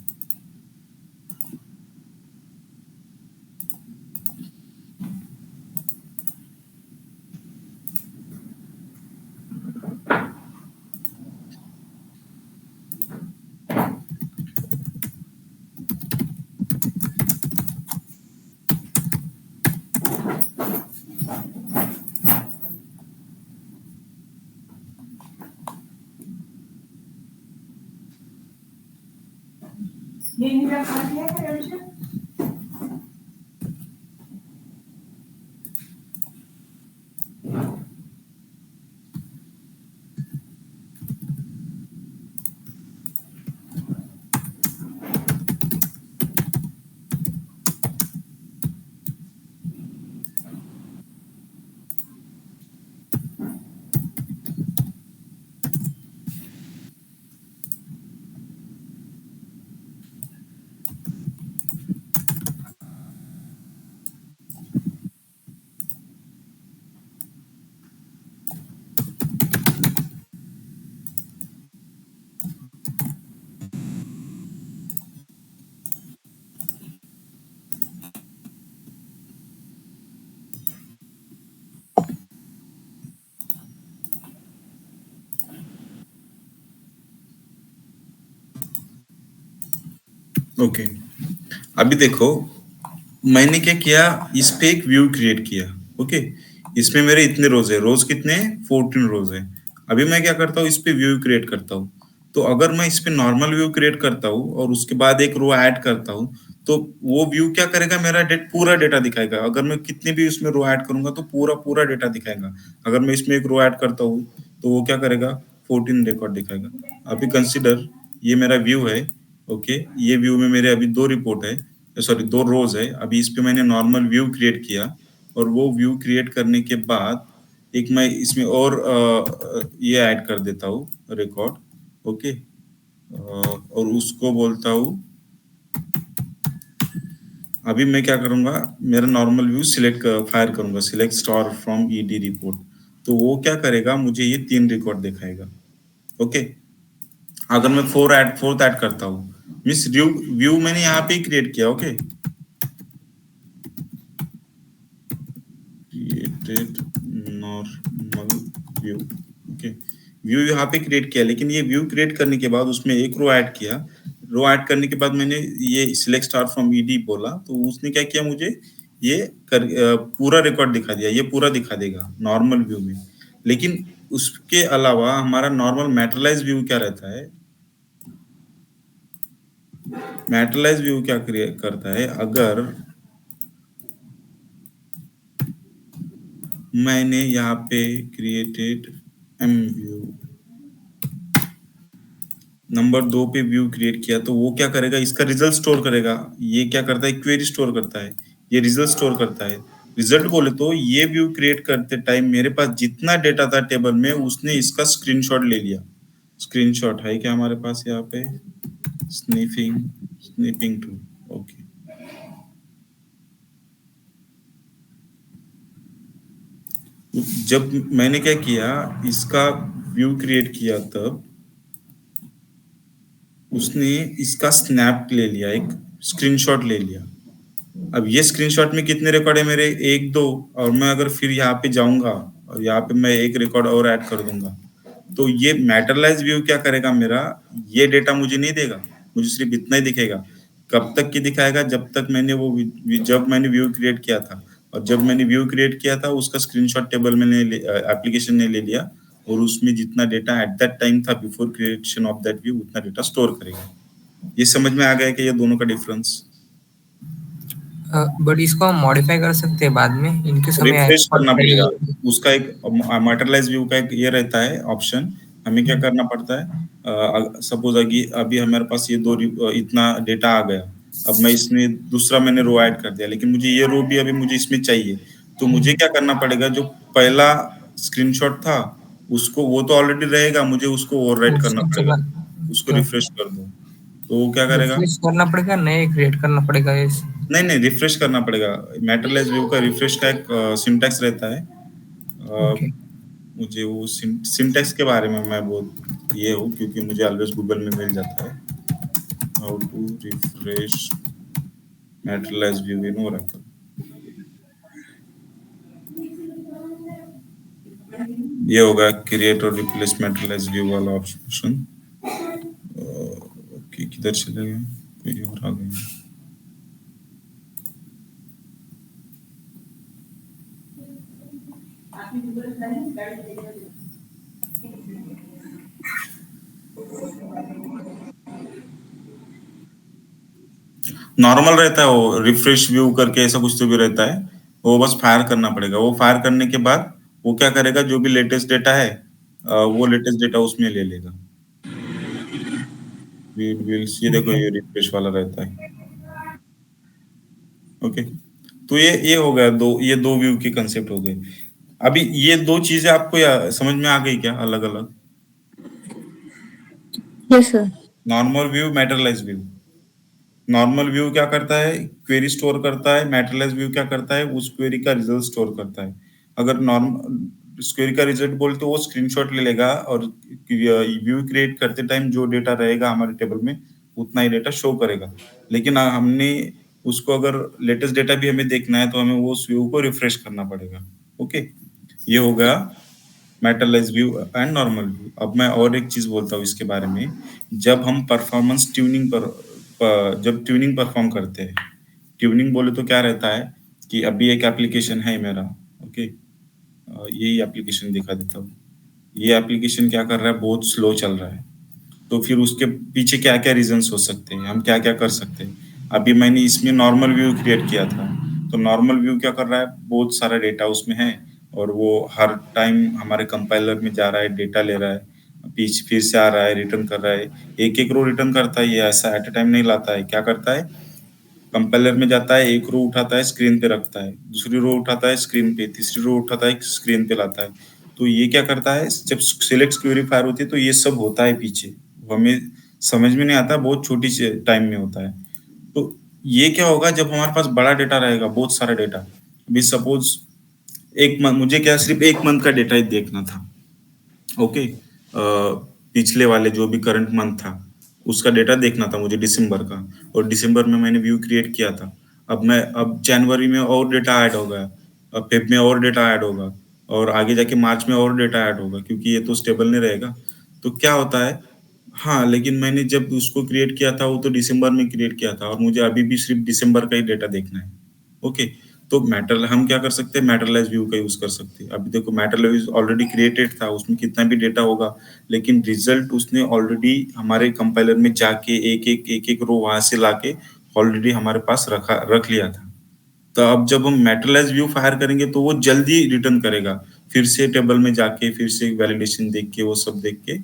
Okay, अभी देखो मैंने क्या किया, इस पे एक व्यू क्रिएट किया। ओके, इसमें मेरे इतने रोज है, रोज कितने हैं, 14 रोज है। अभी मैं क्या करता हूँ, इस पे व्यू क्रिएट करता हूँ। तो अगर मैं इस पे नॉर्मल व्यू क्रिएट करता हूँ और उसके बाद एक रो ऐड करता हूँ, तो वो व्यू क्या करेगा, मेरा पूरा डेटा दिखाएगा। अगर मैं कितने भी उसमें रो ऐड करूंगा तो पूरा पूरा डेटा दिखाएगा। अगर मैं इसमें एक रो ऐड करता हूँ तो वो क्या करेगा, 14 रिकॉर्ड दिखाएगा। अभी कंसिडर ये मेरा व्यू है, ओके, ये व्यू में मेरे अभी दो रिपोर्ट है, सॉरी दो रोज है। अभी इस पे मैंने नॉर्मल व्यू क्रिएट किया, और वो व्यू क्रिएट करने के बाद एक मैं इसमें और ये ऐड कर देता हूँ रिकॉर्ड, ओके, और उसको बोलता हूँ। अभी मैं क्या करूंगा, मेरा नॉर्मल व्यू सिलेक्ट फायर करूंगा, select star from ED report. तो वो क्या करेगा, मुझे ये 3 रिकॉर्ड दिखाएगा। ओके, अगर मैं फोर्थ ऐड करता हूँ, मीन्स व्यू व्यू मैंने यहाँ पे क्रिएट किया। Okay, created normal view, okay, view यहाँ पे क्रिएट किया, लेकिन ये व्यू क्रिएट करने के बाद उसमें एक रो ऐड किया। रो ऐड करने के बाद मैंने ये सिलेक्ट स्टार फ्रॉम ईडी बोला, तो उसने क्या किया, मुझे ये पूरा रिकॉर्ड दिखा दिया। ये पूरा दिखा देगा नॉर्मल व्यू में। लेकिन उसके अलावा हमारा नॉर्मल मैटेरियलाइज व्यू क्या रहता है, मैटेरियलाइज व्यू क्या क्रिएट करता है, अगर मैंने यहाँ पे क्रिएटेड एम व्यू नंबर 2 पे व्यू क्रिएट किया, तो वो क्या करेगा, इसका रिजल्ट स्टोर करेगा। ये क्या करता है, क्वेरी स्टोर करता है, ये रिजल्ट स्टोर करता है। रिजल्ट बोले तो ये व्यू क्रिएट करते टाइम मेरे पास जितना डेटा था टेबल में, उसने इसका स्क्रीनशॉट ले लिया। स्क्रीनशॉट है क्या हमारे पास यहाँ पे, स्नीपिंग टू, ओके। जब मैंने क्या किया, इसका व्यू क्रिएट किया, तब उसने इसका स्नैप ले लिया, एक स्क्रीनशॉट ले लिया। अब ये स्क्रीनशॉट में कितने रिकॉर्ड है मेरे, एक दो, और मैं अगर फिर यहाँ पे जाऊंगा और यहाँ पे मैं एक रिकॉर्ड और ऐड कर दूंगा, तो ये मैटरलाइज व्यू क्या करेगा, मेरा ये डेटा मुझे नहीं देगा, मुझे सिर्फ इतना ही दिखेगा। कब तक की दिखाएगा, जब तक मैंने जब मैंने व्यू क्रिएट किया था, और जब मैंने व्यू क्रिएट किया था उसका स्क्रीनशॉट टेबल में एप्लीकेशन ने ले लिया, और उसमें जितना डेटा एट दैट टाइम था before creation of that view, उतना डेटा स्टोर करेगा। ये समझ में आ गया कि ये दोनों का डिफरेंस। बट इसको हम मॉडिफाई कर सकते हैं बाद में, इनके समय रिफ्रेश करना पड़ेगा। उसका एक मैटेरियलाइज व्यू का एक ये रहता है ऑप्शन, हमें क्या करना पड़ता है, सपोज अभी हमारे पास ये इतना डेटा आ गया, अब मैं इसमें दूसरा मैंने रो ऐड कर दिया, लेकिन मुझे ये रो भी अभी मुझे इसमें चाहिए, तो मुझे क्या करना पड़ेगा, जो पहला स्क्रीनशॉट था उसको, वो तो ऑलरेडी रहेगा, मुझे उसको ओवरराइट करना पड़ेगा, उसको रिफ्रेश कर दो, तो वो क्या करेगा, रिफ्रेश करना पड़ेगा, नए क्रिएट करना पड़ेगा। नहीं रिफ्रेश करना पड़ेगा। मैटरलाइज व्यू का रिफ्रेश का एक सिंटैक्स रहता है। Okay. मुझे वो सिंटैक्स के बारे में मैं बहुत ये हूँ, क्योंकि मुझे ऑलवेज गूगल में मिल जाता है, how to refresh materialize view in Oracle. ये होगा क्रिएट और रिप्लेस मैटरलाइज व्यू वाला ऑप्शन। ओके, किधर चले गए, कोई और आ गया। नॉर्मल रहता है वो, रिफ्रेश व्यू करके ऐसा कुछ तो भी रहता है, वो बस फायर करना पड़ेगा। वो फायर करने के बाद वो क्या करेगा, जो भी लेटेस्ट डेटा है वो लेटेस्ट डेटा उसमें ले लेगा। ये देखो, ये रिफ्रेश वाला रहता है। ओके, तो ये हो गया, ये दो व्यू के कंसेप्ट हो गए। अभी ये दो चीजें आपको समझ में आ गई क्या, अलग अलग? Yes sir. Normal view, materialize view. Normal view क्या करता है, क्वेरी स्टोर करता है। मैटरलाइज व्यू क्या करता है, उस क्वेरी का रिजल्ट स्टोर करता है। अगर नॉर्मल क्वेरी का रिजल्ट बोलते वो स्क्रीनशॉट ले लेगा, और व्यू क्रिएट करते टाइम जो डेटा रहेगा हमारे टेबल में, उतना ही डेटा शो करेगा। लेकिन हमने उसको, अगर लेटेस्ट डेटा भी हमें देखना है, तो हमें वो उस व्यू को रिफ्रेश करना पड़ेगा। ओके, ये हो गया मैटरलाइज व्यू एंड नॉर्मल व्यू। अब मैं और एक चीज बोलता हूँ इसके बारे में। जब हम परफॉर्मेंस ट्यूनिंग जब ट्यूनिंग परफॉर्म करते हैं, ट्यूनिंग बोले तो क्या रहता है कि अभी एक एप्लीकेशन है मेरा, ओके, यही एप्लीकेशन दिखा देता हूँ। ये एप्लीकेशन क्या कर रहा है, बहुत स्लो चल रहा है, तो फिर उसके पीछे क्या क्या रीजंस हो सकते हैं, हम क्या क्या कर सकते हैं। अभी मैंने इसमें नॉर्मल व्यू क्रिएट किया था, तो नॉर्मल व्यू क्या कर रहा है, बहुत सारा डेटा उसमें है, और वो हर टाइम हमारे कंपाइलर में जा रहा है, डेटा ले रहा है, फिर से आ रहा है, रिटर्न कर रहा है, एक एक रो रिटर्न करता है। ये ऐसा एट ए टाइम नहीं लाता है, क्या करता है, कंपाइलर में जाता है, एक रो उठाता है, स्क्रीन पे रखता है, दूसरी रो उठाता है स्क्रीन पे, तीसरी रो उठाता है स्क्रीन पे लाता है। तो ये क्या करता है, जब सिलेक्ट क्वेरी फायर होती है, तो ये सब होता है पीछे, हमें समझ में नहीं आता, बहुत छोटी सी टाइम में होता है। तो ये क्या होगा, जब हमारे पास बड़ा डेटा रहेगा, बहुत सारा डेटा, अभी सपोज एक मंथ, मुझे क्या सिर्फ एक मंथ का डेटा ही देखना था, ओके, पिछले वाले जो भी करंट मंथ था उसका डेटा देखना था मुझे, दिसंबर का, और दिसंबर में मैंने व्यू क्रिएट किया था। अब जनवरी में और डेटा ऐड होगा, अब फेब में और डेटा ऐड होगा, और आगे जाके मार्च में और डेटा ऐड होगा, क्योंकि ये तो स्टेबल नहीं रहेगा। तो क्या होता है, हाँ, लेकिन मैंने जब उसको क्रिएट किया था वो तो दिसंबर में क्रिएट किया था, और मुझे अभी भी सिर्फ दिसंबर का ही डेटा देखना है। ओके, तो मैटर हम क्या कर सकते हैं, मैटरलाइज व्यू का यूज कर सकते हैं। अभी देखो मैटरलाइज ऑलरेडी क्रिएटेड था, उसमें कितना भी डेटा होगा, लेकिन रिजल्ट उसने ऑलरेडी हमारे कंपाइलर में जाके एक एक रो वहां से लाके ऑलरेडी हमारे पास रख लिया था। तो अब जब हम मैटरलाइज व्यू फायर करेंगे तो वो जल्दी रिटर्न करेगा, फिर से टेबल में जाके फिर से वैलिडेशन देख के वो सब देख के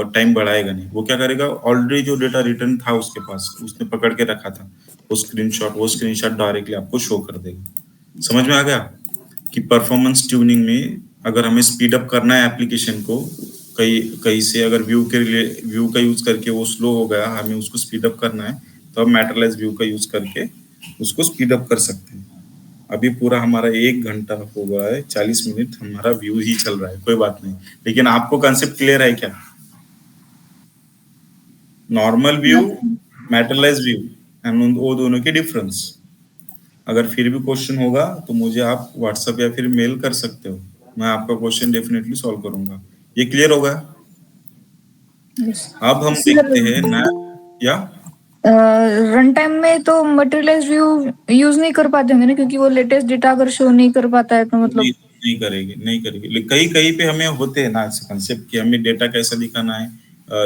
टाइम बढ़ाएगा नहीं। वो क्या करेगा, ऑलरेडी जो डेटा रिटर्न था उसके पास, उसने पकड़ के रखा था, वो स्क्रीनशॉट डायरेक्टली आपको शो कर देगा। समझ में आ गया कि परफॉर्मेंस ट्यूनिंग में अगर हमें स्पीड अप करना है एप्लीकेशन को, कहीं कहीं से अगर व्यू का यूज करके वो स्लो हो गया, हमें उसको स्पीड अप करना है, तो हम मैटरलाइज व्यू का यूज करके उसको स्पीड अप कर सकते हैं। अभी पूरा हमारा 1 घंटा हो गया है, 40 मिनट हमारा व्यू ही चल रहा है, कोई बात नहीं। लेकिन आपको कंसेप्ट क्लियर है क्या? Normal view, materialize view and वो दोनों के डिफरेंस। अगर फिर भी क्वेश्चन होगा तो मुझे आप व्हाट्सएप या फिर मेल कर सकते हो, मैं आपका क्वेश्चन डेफिनेटली सॉल्व करूंगा। ये क्लियर होगा? यस अब हम सर। देखते हैं ना, या रन टाइम में तो मटेरियलाइज व्यू यूज नहीं कर पाते होंगे ना, क्योंकि वो लेटेस्ट डेटा अगर शो नहीं कर पाता है तो मतलब नहीं करेगी, लेकिन कहीं कहीं पे हमें होते हैं ना ऐसे कंसेप्ट कि हमें डेटा कैसा दिखाना है।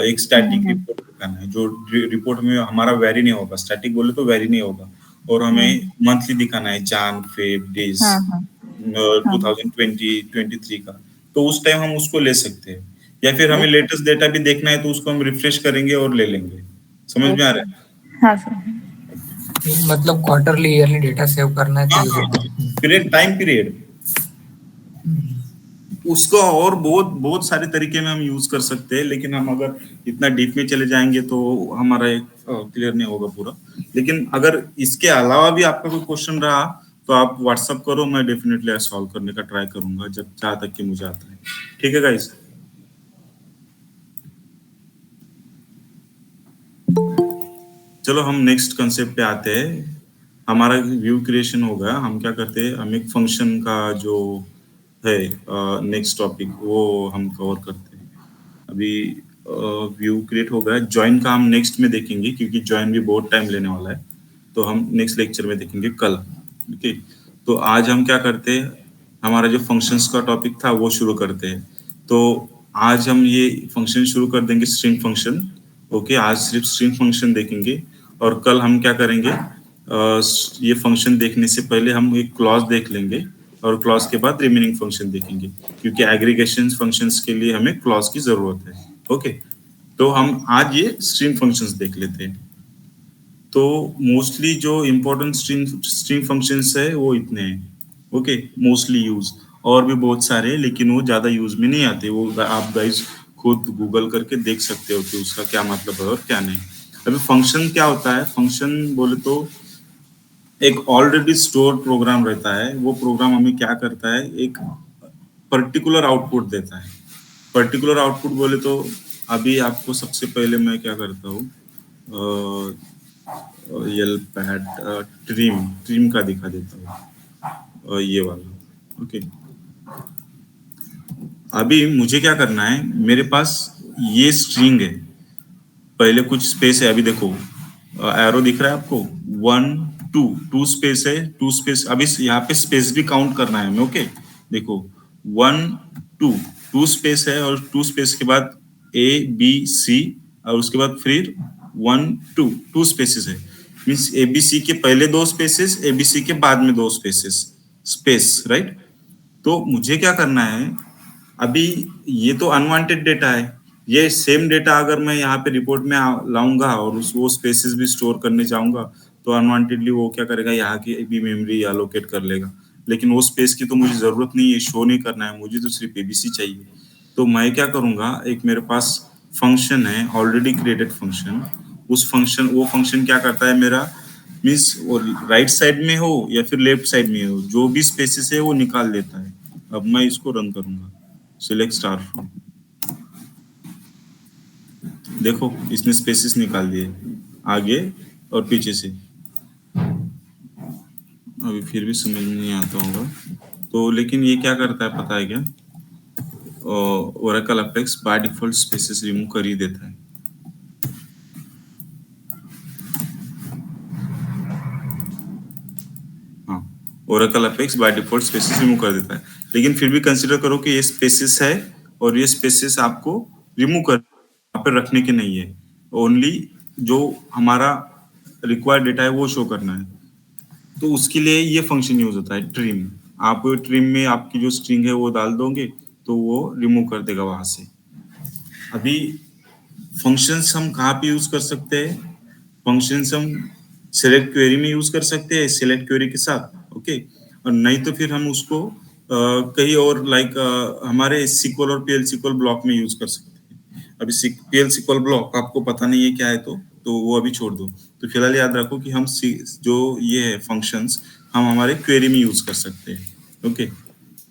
एक स्टैटिक रिपोर्ट दिखाना है, जो रिपोर्ट में हमारा वेरी नहीं होगा, स्टैटिक बोले तो वेरी नहीं होगा, और हमें मंथली दिखाना है, जान फेब डेज हाँ हाँ 2023 का। तो उस टाइम हम उसको ले सकते हैं, या फिर हमें लेटेस्ट डेटा भी देखना है तो उसको हम रिफ्रेश करेंगे और ले लेंगे। समझ में आ रहा है? हाँ सर। मतलब क्वार्टरली ईयरली डेटा सेव करना है तो हाँ यूज हाँ, होता है। पीरियड, टाइम पीरियड, उसको और बहुत बहुत सारे तरीके में हम यूज कर सकते हैं, लेकिन हम अगर इतना डीप में चले जाएंगे तो हमारा एक क्लियर नहीं होगा पूरा। लेकिन अगर इसके अलावा भी आपका कोई क्वेश्चन रहा तो आप व्हाट्सअप करो, मैं डेफिनेटली सॉल्व करने का ट्राई करूंगा जब जहाँ तक कि मुझे आता है। ठीक है गाइस? चलो हम नेक्स्ट कंसेप्ट पे आते हैं। हमारा व्यू क्रिएशन हो गया, हम क्या करते हैं, हम एक फंक्शन का जो है नेक्स्ट टॉपिक वो हम कवर करते हैं। अभी व्यू क्रिएट हो गया, ज्वाइन का हम नेक्स्ट में देखेंगे, क्योंकि ज्वाइन भी बहुत टाइम लेने वाला है, तो हम नेक्स्ट लेक्चर में देखेंगे कल। ओके, तो आज हम क्या करते हैं, हमारा जो फंक्शंस का टॉपिक था वो शुरू करते हैं। तो आज हम ये फंक्शन शुरू कर देंगे, स्ट्रिंग फंक्शन। ओके, आज सिर्फ स्ट्रिंग फंक्शन देखेंगे, और कल हम क्या करेंगे, ये फंक्शन देखने से पहले हम एक क्लॉज देख लेंगे, और क्लॉज के बाद रिमेनिंग फंक्शन देखेंगे, क्योंकि एग्रीगेशन फंक्शंस के लिए हमें क्लॉज की जरूरत है। ओके, तो हम आज ये स्ट्रिंग फंक्शंस देख लेते हैं। तो मोस्टली जो इम्पोर्टेंट स्ट्रिंग फंक्शंस है वो इतने हैं। ओके, मोस्टली यूज, और भी बहुत सारे हैं, लेकिन वो ज्यादा यूज में नहीं आते। वो आप गाइस खुद गूगल करके देख सकते हो कि उसका क्या मतलब है और क्या नहीं। अभी फंक्शन क्या होता है, फंक्शन बोले तो एक ऑलरेडी स्टोर प्रोग्राम रहता है। वो प्रोग्राम हमें क्या करता है, एक पर्टिकुलर आउटपुट देता है। पर्टिकुलर आउटपुट बोले तो अभी आपको सबसे पहले मैं क्या करता हूँ, यल पैड ट्रिम ट्रिम का दिखा देता हूँ, ये वाला। ओके, अभी मुझे क्या करना है, मेरे पास ये स्ट्रिंग है, पहले कुछ स्पेस है, अभी देखो एरो दिख रहा है आपको, 1 2 स्पेस है, 2 स्पेस, अभी यहाँ पे स्पेस भी काउंट करना है हमें। ओके, देखो 1 2 2 स्पेस है, और 2 स्पेस के बाद ABC, और उसके बाद फिर 1 2 2 स्पेसेस है, मीन्स ABC के पहले 2 स्पेसेस, ABC के बाद में 2 स्पेसेस, स्पेस, राइट। तो मुझे क्या करना है, अभी ये तो अनवांटेड डेटा है, ये सेम डेटा अगर मैं यहाँ पे रिपोर्ट में लाऊंगा और उस वो स्पेसेस भी स्टोर करने जाऊंगा, तो अनवांटेडली वो क्या करेगा, यहाँ की भी मेमोरी अलोकेट कर लेगा। लेकिन वो स्पेस की तो मुझे जरूरत नहीं है, शो नहीं करना है मुझे, तो सिर्फ ABC चाहिए। तो मैं क्या करूंगा, एक मेरे पास फंक्शन है ऑलरेडी क्रिएटेड फंक्शन, उस फंक्शन, वो फंक्शन क्या करता है मेरा, मीन्स वो राइट साइड में हो या फिर लेफ्ट साइड में हो, जो भी स्पेसेस है वो निकाल देता है। अब मैं इसको रन करूंगा, सिलेक्ट स्टार फ्रॉम, देखो इसने स्पेसेस निकाल दिए आगे और पीछे से। अभी फिर भी समझ में नहीं आता होगा, तो लेकिन ये क्या करता है पता है क्या, Oracle apex by default spaces remove कर ही देता है। हाँ, Oracle apex by default spaces remove कर देता है, लेकिन फिर भी कंसीडर करो कि ये स्पेसेस है और ये स्पेसेस आपको रिमूव कर यहाँ पे रखने के नहीं है, ओनली जो हमारा रिक्वायर्ड डेटा है वो शो करना है। तो उसके लिए ये फंक्शन यूज होता है ट्रिम। आप ट्रिम में आपकी जो स्ट्रिंग है वो डाल दोगे तो वो रिमूव कर देगा वहां से। अभी फंक्शंस हम कहाँ पे यूज कर सकते हैं? फंक्शंस हम सिलेक्ट क्वेरी में यूज कर सकते हैं सिलेक्ट क्वेरी के साथ, ओके। और नहीं तो फिर हम उसको कहीं और लाइक हमारे SQL और PL SQL ब्लॉक में यूज कर सकते हैं। अभी PL SQL ब्लॉक आपको पता नहीं है क्या है तो वो अभी छोड़ दो। तो फिलहाल याद रखो कि हम जो ये है फंक्शंस हम हमारे क्वेरी में यूज कर सकते हैं, ओके।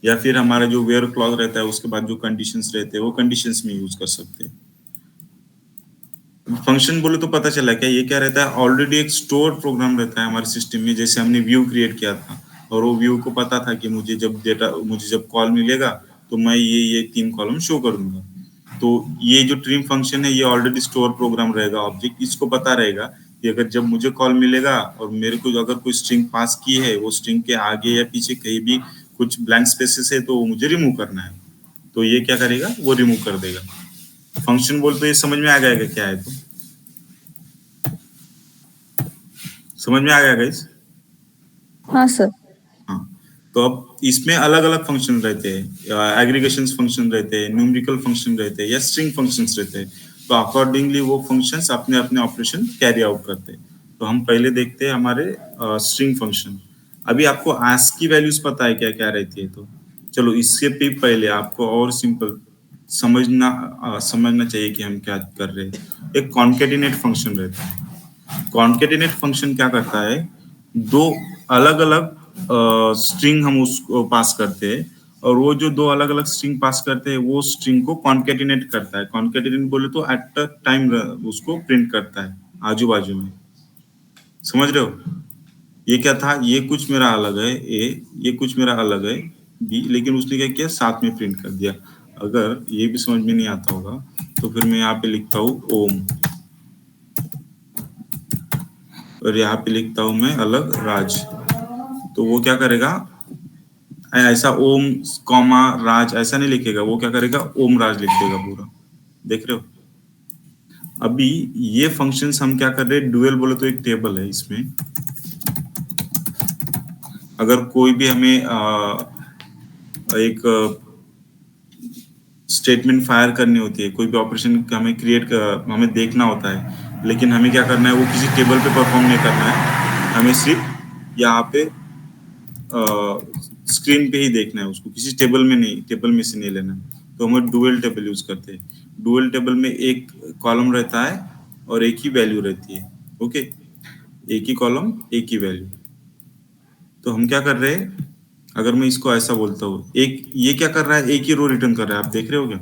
या फिर हमारा जो वेयर क्लॉज रहता है उसके बाद जो कंडीशंस रहते हैं वो कंडीशंस में यूज कर सकते हैं। फंक्शन बोले तो पता चला क्या, ये क्या रहता है, ऑलरेडी एक स्टोर प्रोग्राम रहता है हमारे सिस्टम में। जैसे हमने व्यू क्रिएट किया था और वो व्यू को पता था कि मुझे जब कॉल मिलेगा तो मैं ये 3 कॉलम शो करूंगा। तो ये जो ट्रिम फंक्शन है ये ऑलरेडी स्टोर प्रोग्राम रहेगा ऑब्जेक्ट, इसको पता रहेगा कि अगर जब मुझे कॉल मिलेगा और मेरे को अगर कोई स्ट्रिंग पास की है, वो स्ट्रिंग के आगे या पीछे कहीं भी कुछ ब्लैंक स्पेसेस है तो वो मुझे रिमूव करना है। तो ये क्या करेगा, वो रिमूव कर देगा। फंक्शन बोल तो ये समझ में आ गया क्या है? तो समझ में आ गया गाइस? हाँ सर। हाँ, तो अब इसमें अलग अलग फंक्शन रहते हैं, एग्रीगेशन फंक्शन रहते हैं, न्यूमेरिकल फंक्शन रहते हैं या स्ट्रिंग फंक्शंस रहते हैं। तो अकॉर्डिंगली वो फंक्शंस अपने अपने ऑपरेशन कैरी आउट करते हैं। तो हम पहले देखते हैं हमारे स्ट्रिंग फंक्शन। अभी आपको आस्क की वैल्यूज पता है क्या क्या रहती है? तो चलो इससे भी पहले आपको और सिंपल समझना चाहिए कि हम क्या कर रहे हैं। एक कॉन्केटिनेट फंक्शन रहता है। कॉन्केटिनेट फंक्शन क्या करता है, दो अलग अलग स्ट्रिंग हम उसको पास करते हैं और वो जो दो अलग अलग स्ट्रिंग पास करते हैं वो स्ट्रिंग को कॉन्केटिनेट करता है। कॉन्केटिनेट बोले तो एट अ टाइम उसको प्रिंट करता है आजू बाजू में। समझ रहे हो? ये क्या था, ये कुछ मेरा अलग है ए, ये कुछ मेरा अलग है बी, लेकिन उसने क्या किया, साथ में प्रिंट कर दिया। अगर ये भी समझ में नहीं आता होगा तो फिर मैं यहाँ पे लिखता हूँ ओम और यहाँ पे लिखता हूं मैं अलग राज। तो वो क्या करेगा, ऐसा ओम कॉमा राज ऐसा नहीं लिखेगा, वो क्या करेगा, ओम राज लिख देगा पूरा। देख रहे हो? अभी ये फंक्शंस हम क्या कर रहे हैं, डुअल बोले तो एक टेबल है इसमें। अगर कोई भी हमें एक स्टेटमेंट फायर करनी होती है, कोई भी ऑपरेशन हमें हमें देखना होता है, लेकिन हमें क्या करना है, वो किसी टेबल पे परफॉर्म नहीं करना है, हमें सिर्फ यहाँ पे स्क्रीन पे ही देखना है उसको, किसी टेबल में से नहीं लेना है। तो हम डुअल टेबल यूज करते हैं। डुअल टेबल में एक कॉलम रहता है और एक ही वैल्यू रहती है, ओके। एक ही कॉलम एक ही वैल्यू। तो हम क्या कर रहे हैं, अगर मैं इसको ऐसा बोलता हूँ, एक ये क्या कर रहा है, एक ही रो रिटर्न कर रहा है, आप देख रहे हो क्या?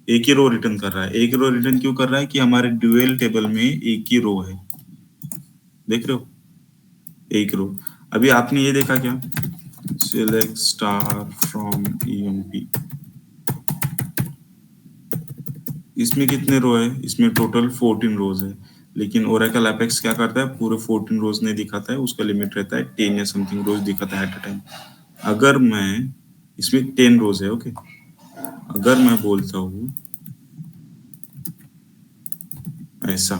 एक ही रो रिटर्न कर रहा है। एक रो रिटर्न क्यों कर रहा है कि हमारे डुअल टेबल में एक ही रो है। देख रहे हो? एक रो। अभी आपने ये देखा क्या, select star from EMP, इसमें कितने रो है, इसमें टोटल 14 रोज है। लेकिन ओरेकल एपेक्स क्या करता है, पूरे 14 रोज नहीं दिखाता है, उसका लिमिट रहता है 10 या समथिंग रोज दिखाता है एट अ टाइम। अगर मैं इसमें 10 रोज है, ओके। अगर मैं बोलता हूँ ऐसा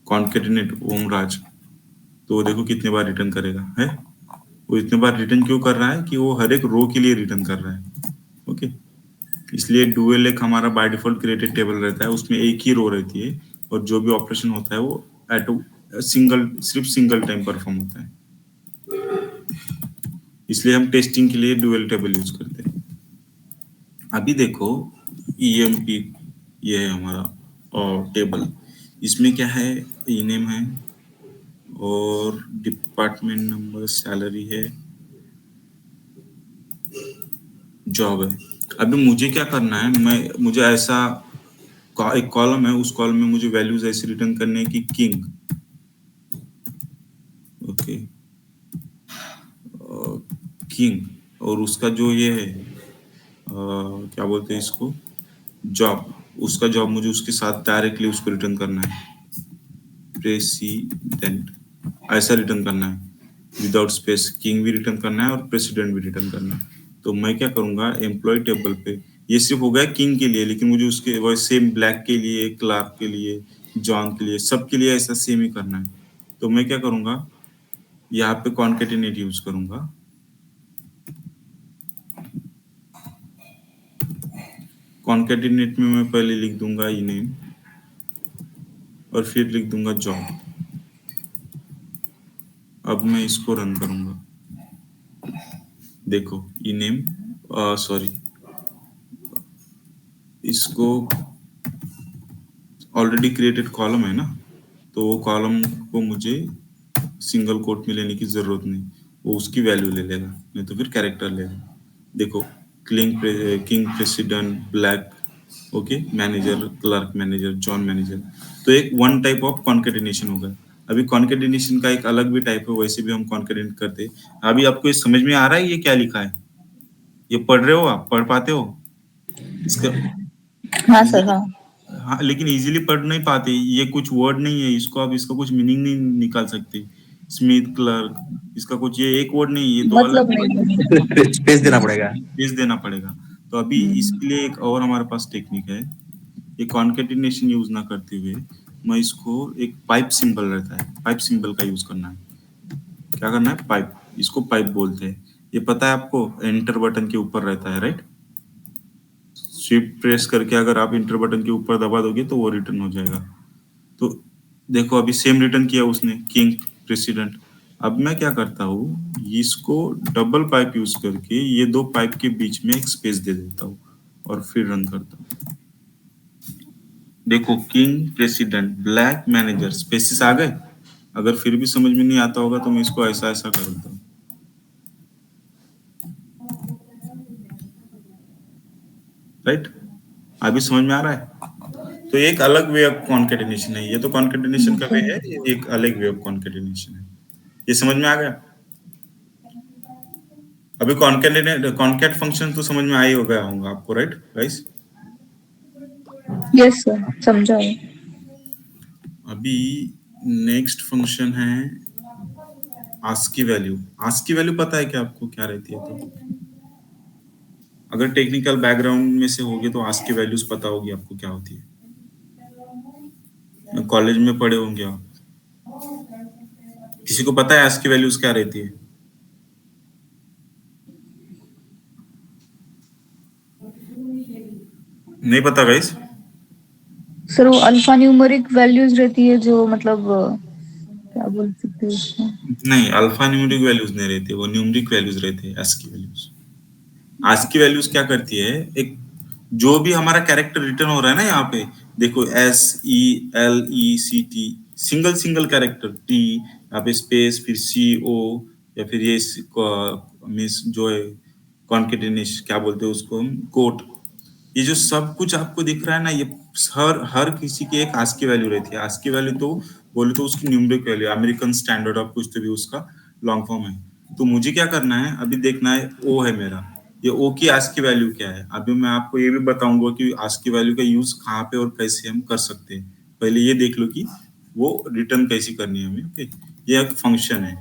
कॉन्केटिनेट ओमराज, तो वो देखो कितने बार रिटर्न करेगा है। वो इतने बार रिटर्न क्यों कर रहा है कि वो हर एक रो के लिए रिटर्न कर रहा है, ओके। इसलिए डुअल एक हमारा बाय डिफॉल्ट क्रिएटेड टेबल रहता है, उसमें एक ही रो रहती है और जो भी ऑपरेशन होता है वो एट सिर्फ सिंगल टाइम परफॉर्म होता है। इसलिए हम टेस्टिंग के लिए डुअल टेबल यूज करते हैं। अभी देखो EMP, ये है हमारा टेबल। इसमें क्या है, ई नेम है और डिपार्टमेंट नंबर, सैलरी है, जॉब है। अभी मुझे क्या करना है, मुझे ऐसा एक कॉलम है, उस कॉलम में मुझे वैल्यूज ऐसे रिटर्न करने हैं कि किंग, ओके, किंग और उसका जो ये है क्या बोलते हैं इसको, जॉब, उसका जॉब मुझे उसके साथ डायरेक्टली उसको रिटर्न करना है, प्रेसिडेंट ऐसा रिटर्न करना है, विदाउट स्पेस। किंग भी रिटर्न करना है और प्रेसिडेंट भी रिटर्न करना है। तो मैं क्या करूंगा, एम्प्लॉय टेबल पे, ये सिर्फ हो गया किंग के लिए, लेकिन मुझे उसके वही सेम ब्लैक के लिए, क्लार्क के लिए, जॉन के लिए, सबके लिए ऐसा सेम ही करना है। तो मैं क्या करूंगा, यहाँ पे कॉन्केटिनेट यूज करूंगा। कॉन्केटिनेट में मैं पहले लिख दूंगा ई नेम और फिर लिख दूंगा जॉब। अब मैं इसको रन करूंगा, देखो ई नेम, सॉरी, इसको ऑलरेडी क्रिएटेड कॉलम है ना, तो वो कॉलम को मुझे सिंगल कोट में लेने की जरूरत नहीं, वो उसकी वैल्यू ले लेगा, नहीं तो फिर कैरेक्टर लेगा। देखो, king president black, okay, manager clerk manager John manager. तो एक वन टाइप ऑफ कॉन्केटिनेशन होगा। अभी कॉन्केटिनेशन का एक अलग भी टाइप है, वैसे भी हम कॉन्केटिनेट करते हैं। अभी आपको ये समझ में आ रहा है ये क्या लिखा है? ये पढ़ रहे हो आप, पढ़ पाते हो इसका? हाँ सर, हाँ। हाँ, लेकिन इजीली पढ़ नहीं पाते, ये कुछ वर्ड नहीं है, इसको आप इसका कुछ मीनिंग नहीं निकाल सकते। स्मिथ क्लर्क, इसका कुछ ये एक वर्ड नहीं, ये तो अलग मतलब नहीं। स्पेस देना पड़ेगा। स्पेस देना पड़ेगा। तो अभी इसके लिए एक और हमारे पास टेक्निक है, ये कॉन्केटिनेशन यूज ना करते हुए मैं इसको, एक पाइप सिंबल रहता है, पाइप सिंबल का यूज करना है। क्या करना है, पाइप, इसको पाइप बोलते हैं। ये पता है आपको, एंटर बटन के ऊपर रहता है, राइट? शिफ्ट प्रेस करके अगर आप इंटर बटन के ऊपर दबा दोगे तो वो रिटर्न हो जाएगा। तो देखो अभी सेम रिटर्न किया उसने, किंग प्रेसिडेंट। अब मैं क्या करता हूँ, इसको डबल पाइप यूज करके ये दो पाइप के बीच में एक स्पेस दे देता हूँ और फिर रन करता हूँ। देखो, king president black manager, spaces आ गए। अगर फिर भी समझ में नहीं आता होगा तो मैं इसको ऐसा ऐसा कर देता हूँ, राइट? अभी समझ में आ रहा है? तो एक अलग वे ऑफ कॉन्केटिनेशन है, ये तो कॉन्केटिनेशन का वे है, ये एक अलग वे ऑफ कॉन्केटिनेशन है। ये समझ में आ गया? अभी कॉन्केट फंक्शन तो समझ में आ ही हो गया होगा आपको, राइट गाइस? यस सर, समझा। अभी नेक्स्ट फंक्शन है आस्क की वैल्यू। आस्क की वैल्यू पता है क्या आपको क्या रहती है? तो अगर टेक्निकल बैकग्राउंड में से होगे तो आस्क की वैल्यूज पता होगी आपको क्या होती है, कॉलेज में पढ़े होंगे आप। किसी को पता है आस्क की वैल्यूज क्या रहती है? नहीं पता गाइस? सर वो अल्फा न्यूमेरिक वैल्यूज रहती है, जो मतलब क्या बोल सकते हैं उसको? नहीं, अल्फा न्यूमेरिक वैल्यूज नहीं रहती, वो न्यूमेरिक वैल्यूज रहती है आस्क की वैल्यूज। आस्क की वैल्यूज क्या करती है, एक जो भी हमारा कैरेक्टर रिटर्न हो रहा है ना यहाँ पे, देखो SELECT, single single character, T यहाँ पे स्पेस, फिर CO, या फिर ये मीन्स जो है कॉन्केटिनेशन, क्या बोलते हैं उसको हम, कोट। ये जो सब कुछ आपको दिख रहा है ना, ये हर किसी की एक आस्क की वैल्यू रहती है। आस्क की वैल्यू तो बोले तो उसकी numeric value, American standard of कुछ तो भी उसका लॉन्ग फॉर्म है। तो मुझे क्या करना है, अभी देखना है ओ है मेरा, ये ओ की आस्क की वैल्यू क्या है। अभी मैं आपको ये भी बताऊंगा कि आस्क की वैल्यू का यूज कहाँ पे और कैसे हम कर सकते हैं। पहले ये देख लो कि वो रिटर्न कैसी करनी है हमें। ओके, ये एक फंक्शन है।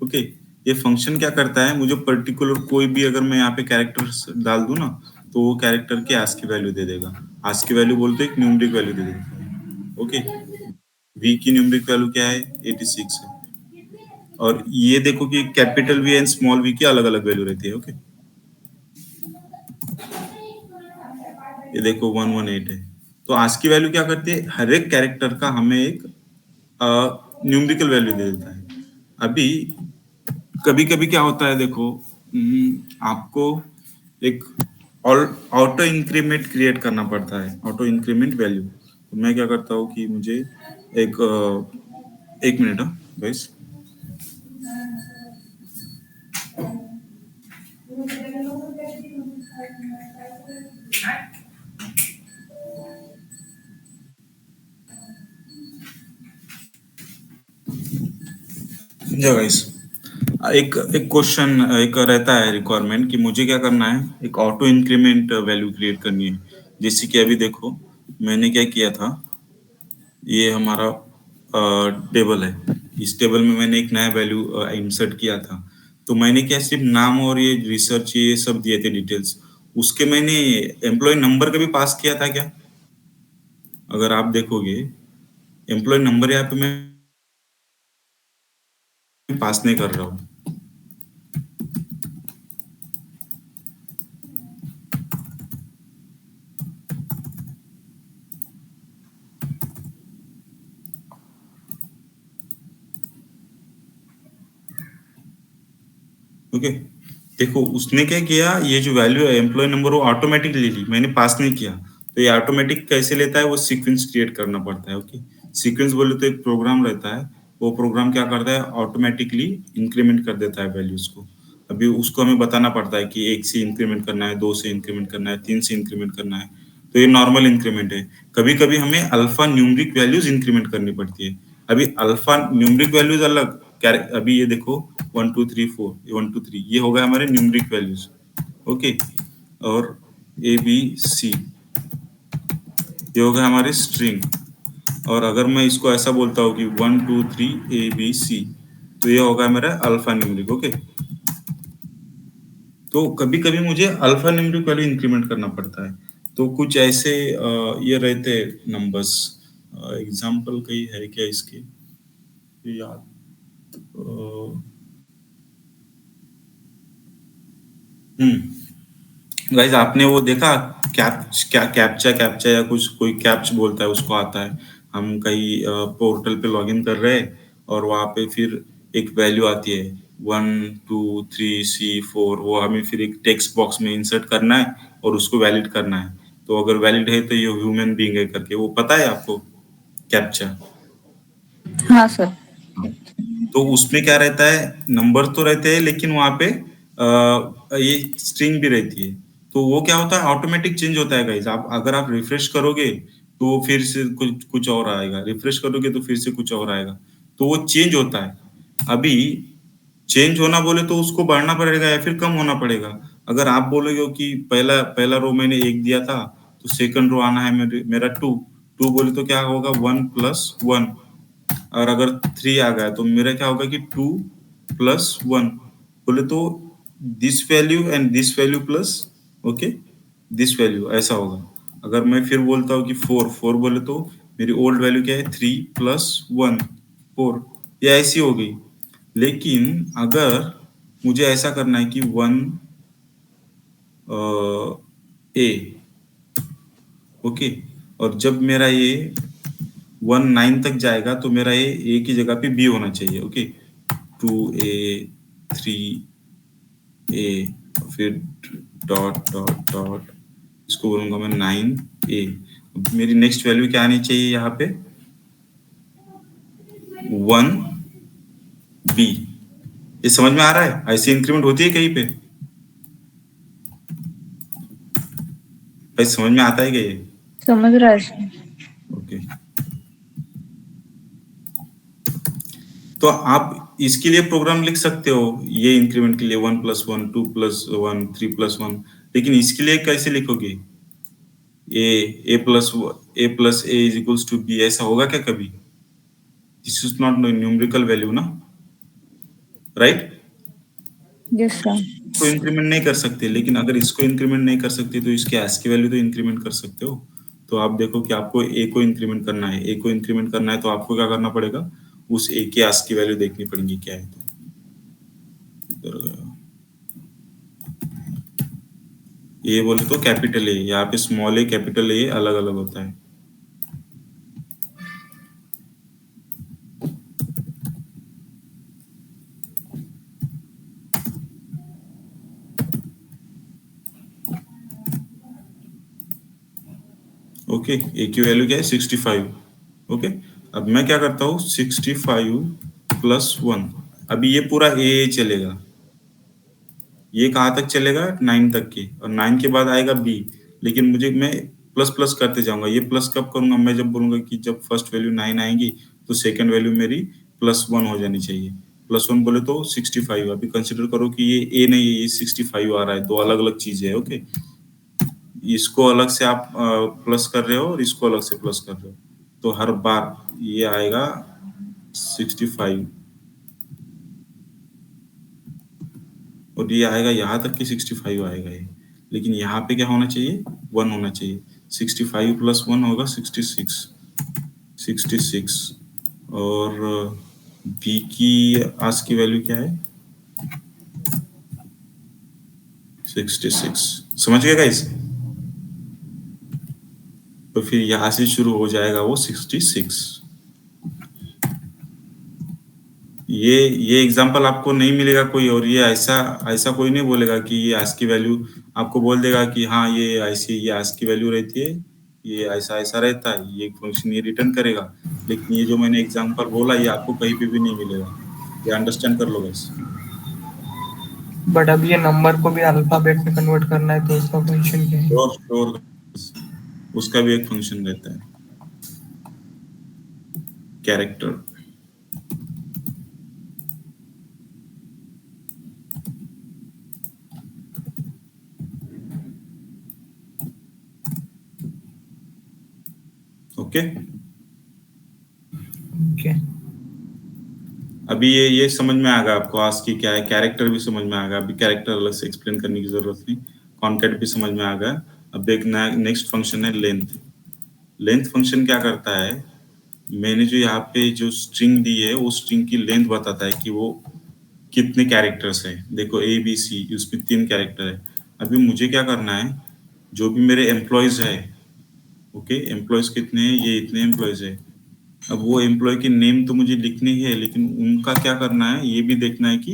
ओके, ये फंक्शन क्या करता है, मुझे पर्टिकुलर कोई भी अगर मैं यहाँ पे कैरेक्टर डाल दूं ना, तो वो कैरेक्टर की आस्क की वैल्यू दे देगा। आस्क की वैल्यू बोलते एक न्यूमेरिक वैल्यू दे देता है। ओके, वी की न्यूमेरिक वैल्यू क्या है, 86 है। और ये देखो कि capital V and small V की अलग अलग वैल्यू रहती है। ओके, ये देखो 118 है। तो आस्क की वैल्यू क्या करती है, हर एक कैरेक्टर का हमें एक न्यूमेरिकल वैल्यू दे देता है। अभी कभी कभी क्या होता है, देखो आपको एक ऑटो इंक्रीमेंट क्रिएट करना पड़ता है, ऑटो इंक्रीमेंट वैल्यू। तो मैं क्या करता हूँ कि मुझे एक मिनट गाइस, गाइस, एक एक क्वेश्चन एक रहता है रिक्वायरमेंट कि मुझे क्या करना है, एक ऑटो इंक्रीमेंट वैल्यू क्रिएट करनी है। जैसे कि अभी देखो मैंने क्या किया था, ये हमारा टेबल है। इस टेबल में मैंने एक नया वैल्यू इंसर्ट किया था। तो मैंने क्या सिर्फ नाम और ये रिसर्च ये सब दिए थे डिटेल्स। उसके मैंने एम्प्लॉय नंबर का भी पास किया था क्या? अगर आप देखोगे एम्प्लॉय नंबर यहाँ पे मैं पास नहीं कर रहा हूँ। ओके, देखो उसने क्या किया, ये जो वैल्यू है एम्प्लॉय नंबर वो ऑटोमेटिक ले ली, मैंने पास नहीं किया। तो ये ऑटोमेटिक कैसे लेता है, वो सीक्वेंस क्रिएट करना पड़ता है। ओके, सीक्वेंस बोले तो एक प्रोग्राम रहता है, वो प्रोग्राम क्या करता है ऑटोमेटिकली इंक्रीमेंट कर देता है वैल्यूज को। अभी उसको हमें बताना पड़ता है कि 1 से इंक्रीमेंट करना है, 2 से इंक्रीमेंट करना है, 3 से इंक्रीमेंट करना है। तो ये नॉर्मल इंक्रीमेंट है। कभी कभी हमें अल्फा न्यूमरिक वैल्यूज इंक्रीमेंट करनी पड़ती है। अभी अल्फा न्यूमरिक वैल्यूज अलग, अभी ये देखो 1 2 3 4, 1 2 3 ये हो गया हमारे न्यूमरिक वैल्यूज। ओके, और ए बी सी ये हो गया हमारे स्ट्रिंग। और अगर मैं इसको ऐसा बोलता हूँ कि 1 2 3 ए बी सी, तो ये होगा मेरा अल्फा न्यूमरिक। ओके, तो कभी कभी मुझे अल्फा न्यूमरिक वैल्यू इंक्रीमेंट करना पड़ता है। तो कुछ ऐसे ये रहते नंबर्स। एग्जाम्पल कहीं है क्या इसके, याद गाइस आपने वो देखा कैप्चा कैप्चा या कुछ कोई कैप्च बोलता है उसको आता है। हम कहीं पोर्टल पे लॉगिन कर रहे हैं और वहां पे फिर एक वैल्यू आती है 1 2 3 C 4, वो हमें फिर एक टेक्स्ट बॉक्स में इंसर्ट करना है और उसको वैलिड करना है। तो अगर वैलिड है तो ये ह्यूमन बीइंग है करके, वो पता है आपको कैप्चा? हाँ सर। तो उसमें क्या रहता है, नंबर तो रहते हैं लेकिन वहां पे ये स्ट्रिंग भी रहती है। तो वो क्या होता है ऑटोमेटिक चेंज होता है गाइस। आप अगर आप रिफ्रेश करोगे तो फिर से कुछ कुछ और आएगा, रिफ्रेश करोगे तो फिर से कुछ और आएगा। तो वो चेंज होता है। अभी चेंज होना बोले तो उसको बढ़ना पड़ेगा या फिर कम होना पड़ेगा। अगर आप बोलोगे कि पहला पहला रो मैंने 1 दिया था तो सेकंड रो आना है मेरा 2। 2 बोले तो क्या होगा 1 प्लस 1। और अगर 3 आ गया तो मेरा क्या होगा कि 2 प्लस 1 बोले तो this value and this value plus okay this value ऐसा होगा। अगर मैं फिर बोलता हूँ कि 4 4 बोले तो मेरी ओल्ड वैल्यू क्या है 3 प्लस 1 4, ये ऐसी हो गई। लेकिन अगर मुझे ऐसा करना है कि 1 ए ओके, और जब मेरा ये 1 9 तक जाएगा तो मेरा ये ए की जगह पे बी होना चाहिए। ओके, 2A 3A फिर डॉट डॉट डॉट, इसको बोलूंगा मैं 9A। मेरी नेक्स्ट वैल्यू क्या आनी चाहिए यहाँ पे 1B। ये समझ में आ रहा है, ऐसी इंक्रीमेंट होती है कहीं पे? भाई समझ में आता है क्या ये? समझ रहा है सर। ओके, तो आप इसके लिए प्रोग्राम लिख सकते हो ये इंक्रीमेंट के लिए 1 प्लस 1 2 प्लस 1 3 प्लस 1। लेकिन इसके लिए कैसे लिखोगे a is equals to b, ऐसा होगा क्या कभी? This is not numerical value ना, राइट? Yes sir. इसको इंक्रीमेंट नहीं कर सकते, लेकिन अगर इसको इंक्रीमेंट नहीं कर सकते तो इसके ASCII वैल्यू तो इंक्रीमेंट कर सकते हो। तो आप देखो कि आपको a को इंक्रीमेंट करना है, a को इंक्रीमेंट करना है तो आपको क्या करना पड़ेगा, उस a की ASCII वैल्यू देखनी पड़ेगी क्या है। तो इधर गया। ये बोले तो कैपिटल ए, यहाँ पे स्मॉल ए कैपिटल ए अलग अलग होता है। ओके, ए की वैल्यू क्या है 65। ओके, अब मैं क्या करता हूँ 65 प्लस 1, अभी ये पूरा ए चलेगा, ये कहाँ तक चलेगा 9 तक के, और 9 के बाद आएगा बी। लेकिन मुझे मैं प्लस प्लस करते जाऊंगा। ये प्लस कब करूंगा, मैं जब बोलूंगा कि जब फर्स्ट वैल्यू 9 आएगी तो सेकंड वैल्यू मेरी +1 हो जानी चाहिए। +1 बोले तो 65। अभी कंसिडर करो कि ये ए नहीं है, ये 65 आ रहा है, दो अलग अलग चीजें है। ओके, इसको अलग से आप प्लस कर रहे हो और इसको अलग से प्लस कर रहे हो, तो हर बार ये आएगा 65 और ये आएगा यहाँ तक कि 65 आएगा ये। लेकिन यहाँ पे क्या होना चाहिए, 1 होना चाहिए। 65 + 1 होगा 66 और बी की आज की वैल्यू क्या है, 66। समझ गए गाइस? तो फिर यहाँ से शुरू हो जाएगा वो 66। ये एग्जांपल आपको नहीं मिलेगा कोई, और ये ऐसा ऐसा कोई नहीं बोलेगा कि ये आज की वैल्यू आपको बोल देगा कि हाँ ये ऐसी ये आज की वैल्यू रहती है, ये ऐसा ऐसा रहता है, ये फंक्शन ये रिटर्न करेगा। लेकिन ये जो मैंने एग्जांपल बोला ये आपको कहीं पे भी नहीं मिलेगा, ये अंडरस्टैंड कर लो बस। बट अब ये नंबर को भी अल्फाबेट में कन्वर्ट करना है, तो उसका फंक्शन क्या है? श्योर, उसका भी एक फंक्शन रहता है, कैरेक्टर। ओके, ओके, अभी ये समझ में आ गया आपको आज की क्या है, कैरेक्टर भी समझ में आ गया। अभी कैरेक्टर अलग से एक्सप्लेन करने की जरूरत नहीं, कॉनकैट भी समझ में आ गया। अब एक नेक्स्ट फंक्शन है लेंथ। लेंथ फंक्शन क्या करता है, मैंने जो यहाँ पे जो स्ट्रिंग दी है वो स्ट्रिंग की लेंथ बताता है कि वो कितने कैरेक्टर्स है। देखो ए बी सी, उसमें 3 कैरेक्टर है। अभी मुझे क्या करना है, जो भी मेरे एम्प्लॉयज है, ओके, एम्प्लॉयज कितने हैं, ये इतने एम्प्लॉयज है। अब वो एम्प्लॉय की नेम तो मुझे लिखनी है, लेकिन उनका क्या करना है ये भी देखना है कि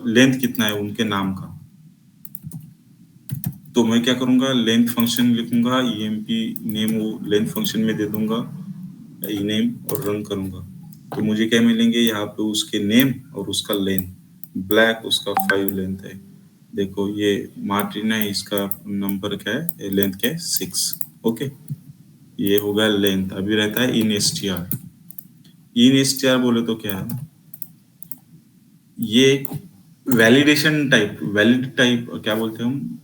लेंथ कितना है उनके नाम का। तो मैं क्या करूंगा, लेंथ फंक्शन लिखूंगा, emp नेम वो लेंथ फंक्शन में दे दूंगा, ई नेम, और रन करूंगा। तो मुझे क्या मिलेंगे यहाँ पे, उसके नेम और उसका लेंथ। ब्लैक उसका 5 लेंथ है। देखो ये मार्टिन है, इसका नंबर क्या है, लेंथ क्या है, 6। ओके, ये हो गया लेंथ। अभी रहता है इन str। इन str बोले तो क्या है, ये वैलिडेशन टाइप, वैलिड टाइप क्या बोलते हैं हम,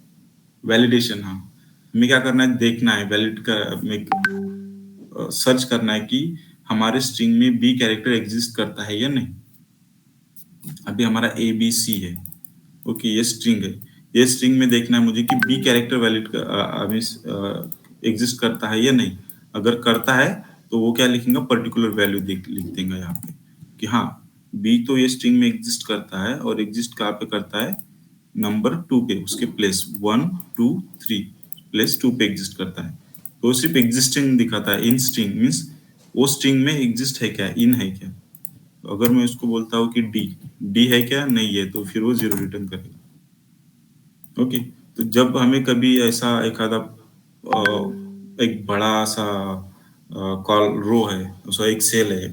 वैलिडेशन। हाँ, हमें क्या करना है, देखना है, वैलिड का सर्च करना है कि हमारे स्ट्रिंग में बी कैरेक्टर एग्जिस्ट करता है या नहीं। अभी हमारा ए बी सी है, ओके, ये स्ट्रिंग है। ये स्ट्रिंग में देखना है मुझे कि बी कैरेक्टर वैलिड एग्जिस्ट करता है या नहीं। अगर करता है तो वो क्या लिखेंगे, पर्टिकुलर वैल्यू लिख देंगे यहाँ पे कि हाँ बी तो ये स्ट्रिंग में एग्जिस्ट करता है, और एग्जिस्ट कहाँ पे करता है, नंबर 2 पे, उसके प्लेस 1 2 3 प्लेस 2 पे एग्जिस्ट करता है। तो सिर्फ एग्जिस्टिंग दिखाता है। इन स्ट्रिंग मीन्स वो स्ट्रिंग में एग्जिस्ट है क्या, इन है क्या। तो अगर मैं उसको बोलता हूँ कि डी डी है क्या, नहीं है, तो फिर वो 0 रिटर्न करेगा। ओके, तो जब हमें कभी ऐसा एक आधा एक बड़ा सा कॉल रो है, उसका एक सेल है,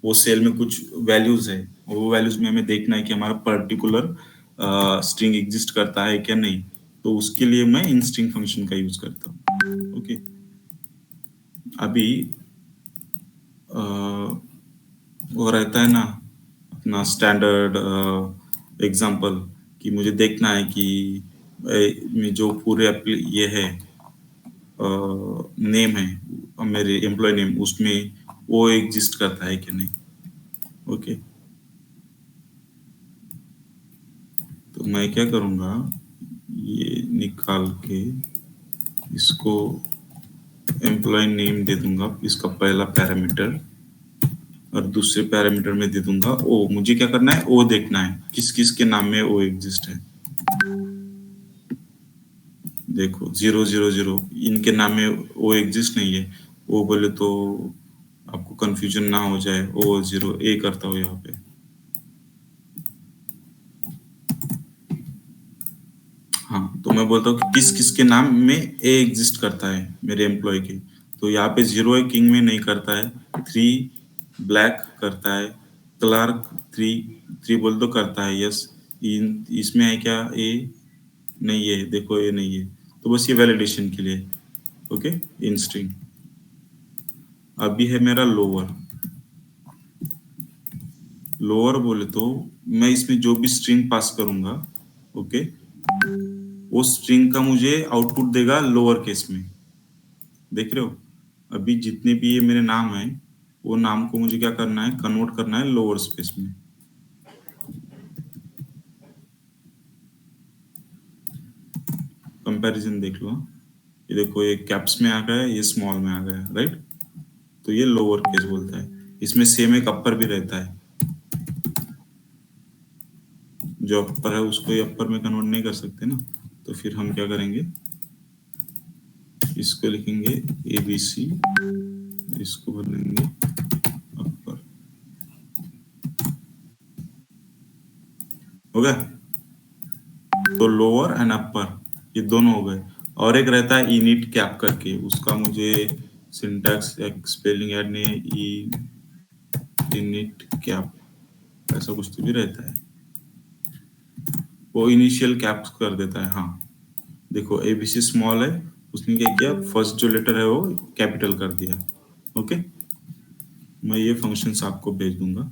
वो सेल में कुछ वैल्यूज है, वो वैल्यूज में हमें देखना है कि हमारा पर्टिकुलर स्ट्रिंग एग्जिस्ट करता है क्या नहीं। तो उसके लिए मैं इन स्ट्रिंग फंक्शन का यूज करता हूँ। ओके, अभी वो रहता है ना अपना स्टैंडर्ड एग्जांपल, कि मुझे देखना है कि जो पूरे ये है नेम है मेरे एम्प्लॉय नेम, उसमें वो एग्जिस्ट करता है कि नहीं। ओके, तो मैं क्या करूँगा, ये निकाल के इसको एम्प्लॉय नेम दे दूंगा, इसका पहला पैरामीटर, और दूसरे पैरामीटर में दे दूंगा ओ। मुझे क्या करना है, ओ देखना है किस किस के नाम में ओ एग्जिस्ट है। देखो 0 0 0, इनके नाम में ओ एग्जिस्ट नहीं है। ओ बोले तो आपको कंफ्यूजन ना हो जाए, ओ 0 ए करता हूँ यहाँ पे। हाँ, तो मैं बोलता हूँ कि किस किस के नाम में ए एग्जिस्ट करता है मेरे एम्प्लॉय के। तो यहाँ पे 0 है, किंग में नहीं करता है। 3 ब्लैक करता है, क्लार्क 3 बोल तो करता है, यस। इसमें है क्या, ए नहीं है, देखो ए नहीं है। तो बस ये वैलिडेशन के लिए। Okay, in string. अभी है मेरा लोअर। लोअर बोले तो मैं इसमें जो भी स्ट्रिंग पास करूंगा, ओके, वो स्ट्रिंग का मुझे आउटपुट देगा लोअर केस में। देख रहे हो, अभी जितने भी ये मेरे नाम हैं, वो नाम को मुझे क्या करना है, कन्वर्ट करना है लोअर स्पेस में। कंपैरिजन देख लो, ये देखो, ये कैप्स में आ गया, ये स्मॉल में आ गया, राइट। तो ये लोअर केस बोलता है। इसमें सेम एक अपर भी रहता है, जो अपर है उसको ये अपर में कन्वर्ट नहीं कर सकते ना, तो फिर हम क्या करेंगे, इसको लिखेंगे ABC, इसको बदलेंगे अपर। हो गया, तो लोअर एंड अपर ये दोनों हो गए। और एक रहता है इनिट कैप करके, उसका मुझे सिंटैक्स स्पेलिंग याद नहीं है, इनिट कैप ऐसा कुछ तो भी रहता है, वो इनिशियल कैप कर देता है। हाँ देखो, ABC स्मॉल है, उसने क्या किया, फर्स्ट जो लेटर है वो कैपिटल कर दिया। ओके, मैं ये फंक्शंस आपको भेज दूंगा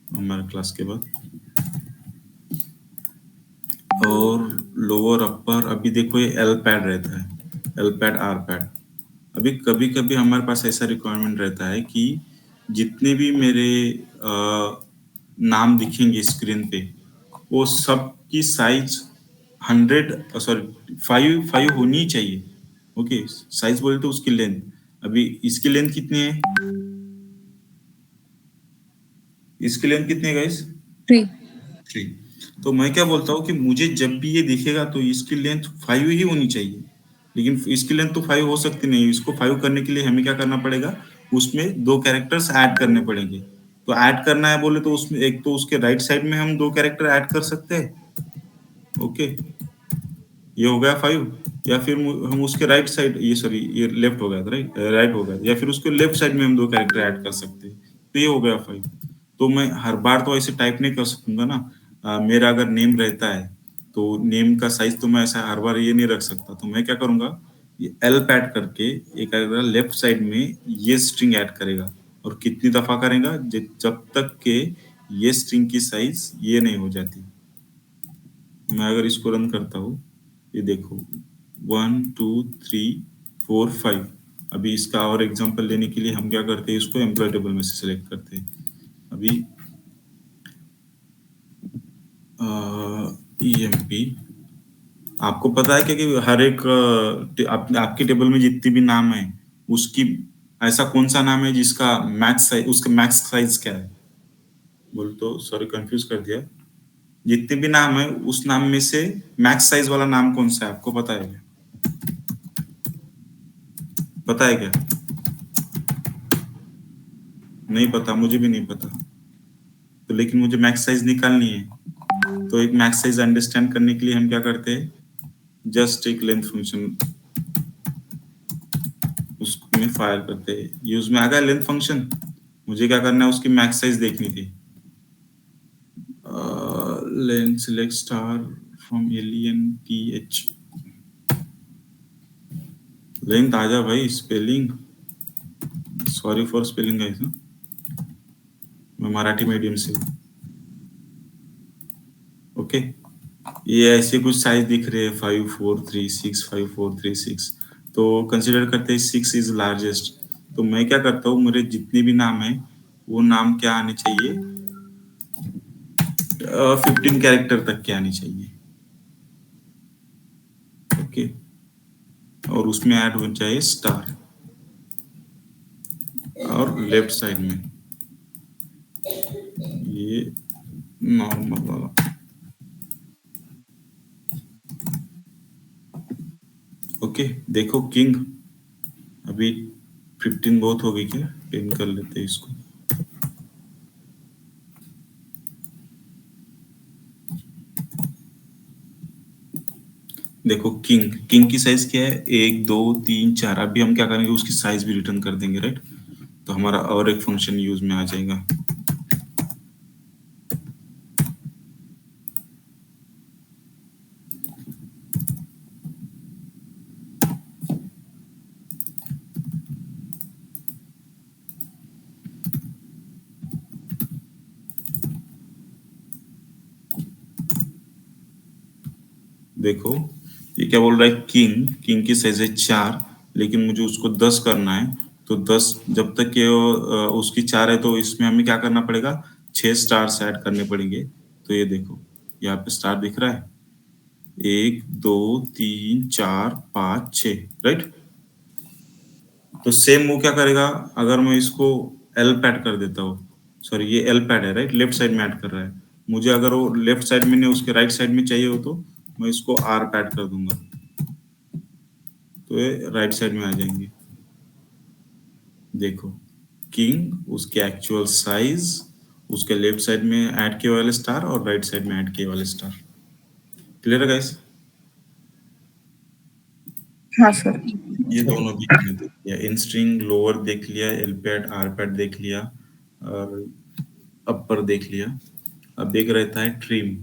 हमारे क्लास के बाद। और लोअर अपर, अभी देखो ये एल पैड रहता है, एल पैड आर पैड। अभी कभी कभी हमारे पास ऐसा रिक्वायरमेंट रहता है कि जितने भी मेरे नाम दिखेंगे स्क्रीन पे, वो सब की साइज 5 होनी ही चाहिए। ओके, साइज बोले तो उसकी लेंथ, अभी इसकी लेंथ कितनी है, इसकी लेंथ कितनी है गाइस, 3। 3। तो मैं क्या बोलता हूँ कि मुझे जब भी ये दिखेगा तो इसकी लेंथ 5 ही होनी चाहिए, लेकिन इसकी लेंथ तो 5 हो सकती नहीं। इसको 5 करने के लिए हमें क्या करना पड़ेगा, उसमें 2 कैरेक्टर्स ऐड करने पड़ेंगे। तो ऐड करना है बोले तो उसमें एक तो उसके राइट साइड में हम 2 कैरेक्टर ऐड कर सकते हैं, ओके, ये हो गया 5। या फिर हम उसके राइट साइड, ये सॉरी ये लेफ्ट हो गया था, राइट, राइट हो गया था, या फिर उसके लेफ्ट साइड में हम 2 कैरेक्टर ऐड कर सकते हैं, तो ये हो गया 5। तो मैं हर बार तो ऐसे टाइप नहीं कर सकूंगा ना। मेरा अगर नेम रहता है तो नेम का साइज तो मैं ऐसा हर बार ये नहीं रख सकता, तो मैं क्या करूंगा, ये एल पैड करके एक अगर लेफ्ट साइड में ये स्ट्रिंग ऐड करेगा, और कितनी दफा करेगा, जब तक के ये स्ट्रिंग की साइज ये नहीं हो जाती। मैं अगर इसको रन करता हूँ, ये देखो 1 2 3 4 5। अभी इसका और एग्जांपल लेने के लिए हम क्या करते हैं, इसको एम्प्लॉय टेबल में से सिलेक्ट करते हैं। अभी EMP, आपको पता है क्या कि हर एक आपके टेबल में जितनी भी नाम है, उसकी ऐसा कौन सा नाम है जिसका मैक्स साइज, उसका मैक्स साइज क्या है, बोल तो सॉरी कंफ्यूज कर दिया। जितने भी नाम है उस नाम में से मैक्स साइज वाला नाम कौन सा है, आपको पता है क्या, पता है क्या, नहीं पता, मुझे भी नहीं पता। तो लेकिन मुझे मैक्स साइज निकालनी है, तो एक मैक्स साइज अंडरस्टैंड करने के लिए हम क्या करते हैं, जस्ट एक लेंथ फंक्शन उसमें फायर करते हैं। यूज में आ गया लेंथ फंक्शन, मुझे क्या करना है, उसकी मैक्स साइज देखनी थी। Length select star from LENTH, length आ जा भाई, spelling, sorry for spelling guys, मैं मराठी मीडियम से हूँ, ओके। ये ऐसे कुछ साइज दिख रहे हैं, 5436, 5436, तो कंसिडर करते हैं 6 इज लार्जेस्ट। तो मैं क्या करता हूँ, मेरे जितने भी नाम है वो नाम क्या आने चाहिए, 15 कैरेक्टर तक के आने चाहिए, ओके। और उसमें ऐड हो जाए स्टार, और लेफ्ट साइड में ये नॉर्मल वाला, ओके। देखो किंग, अभी 15 बहुत हो गई क्या, 10 कर लेते हैं इसको। देखो किंग, किंग की साइज क्या है, 1 2 3 4। अभी हम क्या करेंगे, उसकी साइज भी रिटर्न कर देंगे, राइट। तो हमारा और एक फंक्शन यूज में आ जाएगा। देखो ये क्या बोल रहा है, किंग, किंग की साइज है 4, लेकिन मुझे उसको 10 करना है। तो 10 जब तक ये उसकी 4 है तो इसमें हमें क्या करना पड़ेगा, 6 स्टार्स ऐड करने पड़ेंगे। तो ये देखो यहाँ पे स्टार दिख रहा है, 1 2 3 4 5 6, राइट। तो सेम वो क्या करेगा, अगर मैं इसको एल पैड कर देता हूँ, सॉरी ये एल पैड है राइट, लेफ्ट साइड में ऐड कर रहा है। मुझे अगर वो लेफ्ट साइड में नहीं उसके राइट साइड में चाहिए हो तो मैं इसको आर पैड कर दूंगा, तो ये राइट साइड में आ जाएंगे। देखो किंग, उसके एक्चुअल साइज, उसके लेफ्ट साइड में ऐड किए वाले स्टार और राइट साइड में ऐड किए वाले स्टार। क्लियर है गाइस? हाँ सर। ये दोनों भी हमने देख लिया, इन स्ट्रिंग लोअर देख लिया, एल पैड आर पैड देख लिया, और अपर देख लिया। अब एक रहता है ट्रिम,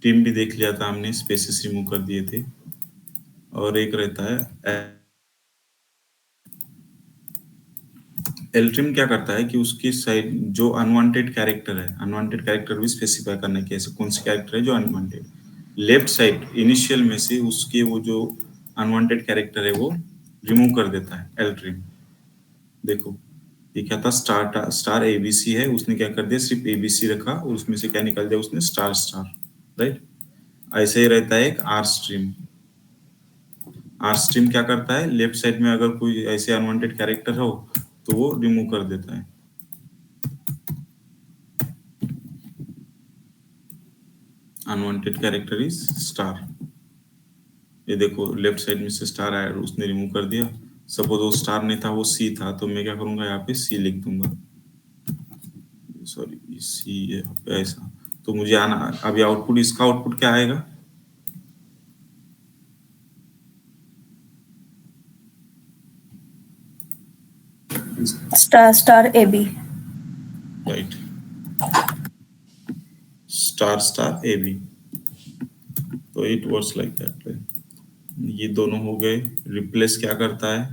ट्रिम भी देख लिया था हमने, स्पेसेस रिमूव कर दिए थे। और एक रहता है एल ट्रिम, क्या करता है कि उसकी साइड जो अनवांटेड कैरेक्टर है, अनवांटेड कैरेक्टर भी स्पेसिफाई करना कि ऐसे कौन से कैरेक्टर है जो अनवांटेड, लेफ्ट साइड इनिशियल में से उसके वो जो अनवांटेड कैरेक्टर है वो रिमूव कर देता है एल ट्रिम। देखो ये क्या था, स्टार स्टार एबीसी है, उसने क्या कर दिया, सिर्फ एबीसी रखा और उसमें से क्या निकाल दिया उसने, स्टार स्टार, राइट। ऐसे ही रहता है एक आर स्ट्रीम। आर स्ट्रीम क्या करता है, लेफ्ट साइड में अगर कोई ऐसे अनवांटेड कैरेक्टर हो तो वो रिमूव कर देता है। Unwanted character is star. ये देखो लेफ्ट साइड में से स्टार आया, उसने रिमूव कर दिया। सपोज वो स्टार नहीं था, वो सी था, तो मैं क्या करूंगा, यहाँ पे सी लिख दूंगा, सॉरी सी ऐसा। तो मुझे आना, अभी आउटपुट, इसका आउटपुट क्या आएगा, star star A B, right, star star A B. तो इट वर्क्स लाइक दैट। ये दोनों हो गए। रिप्लेस क्या करता है,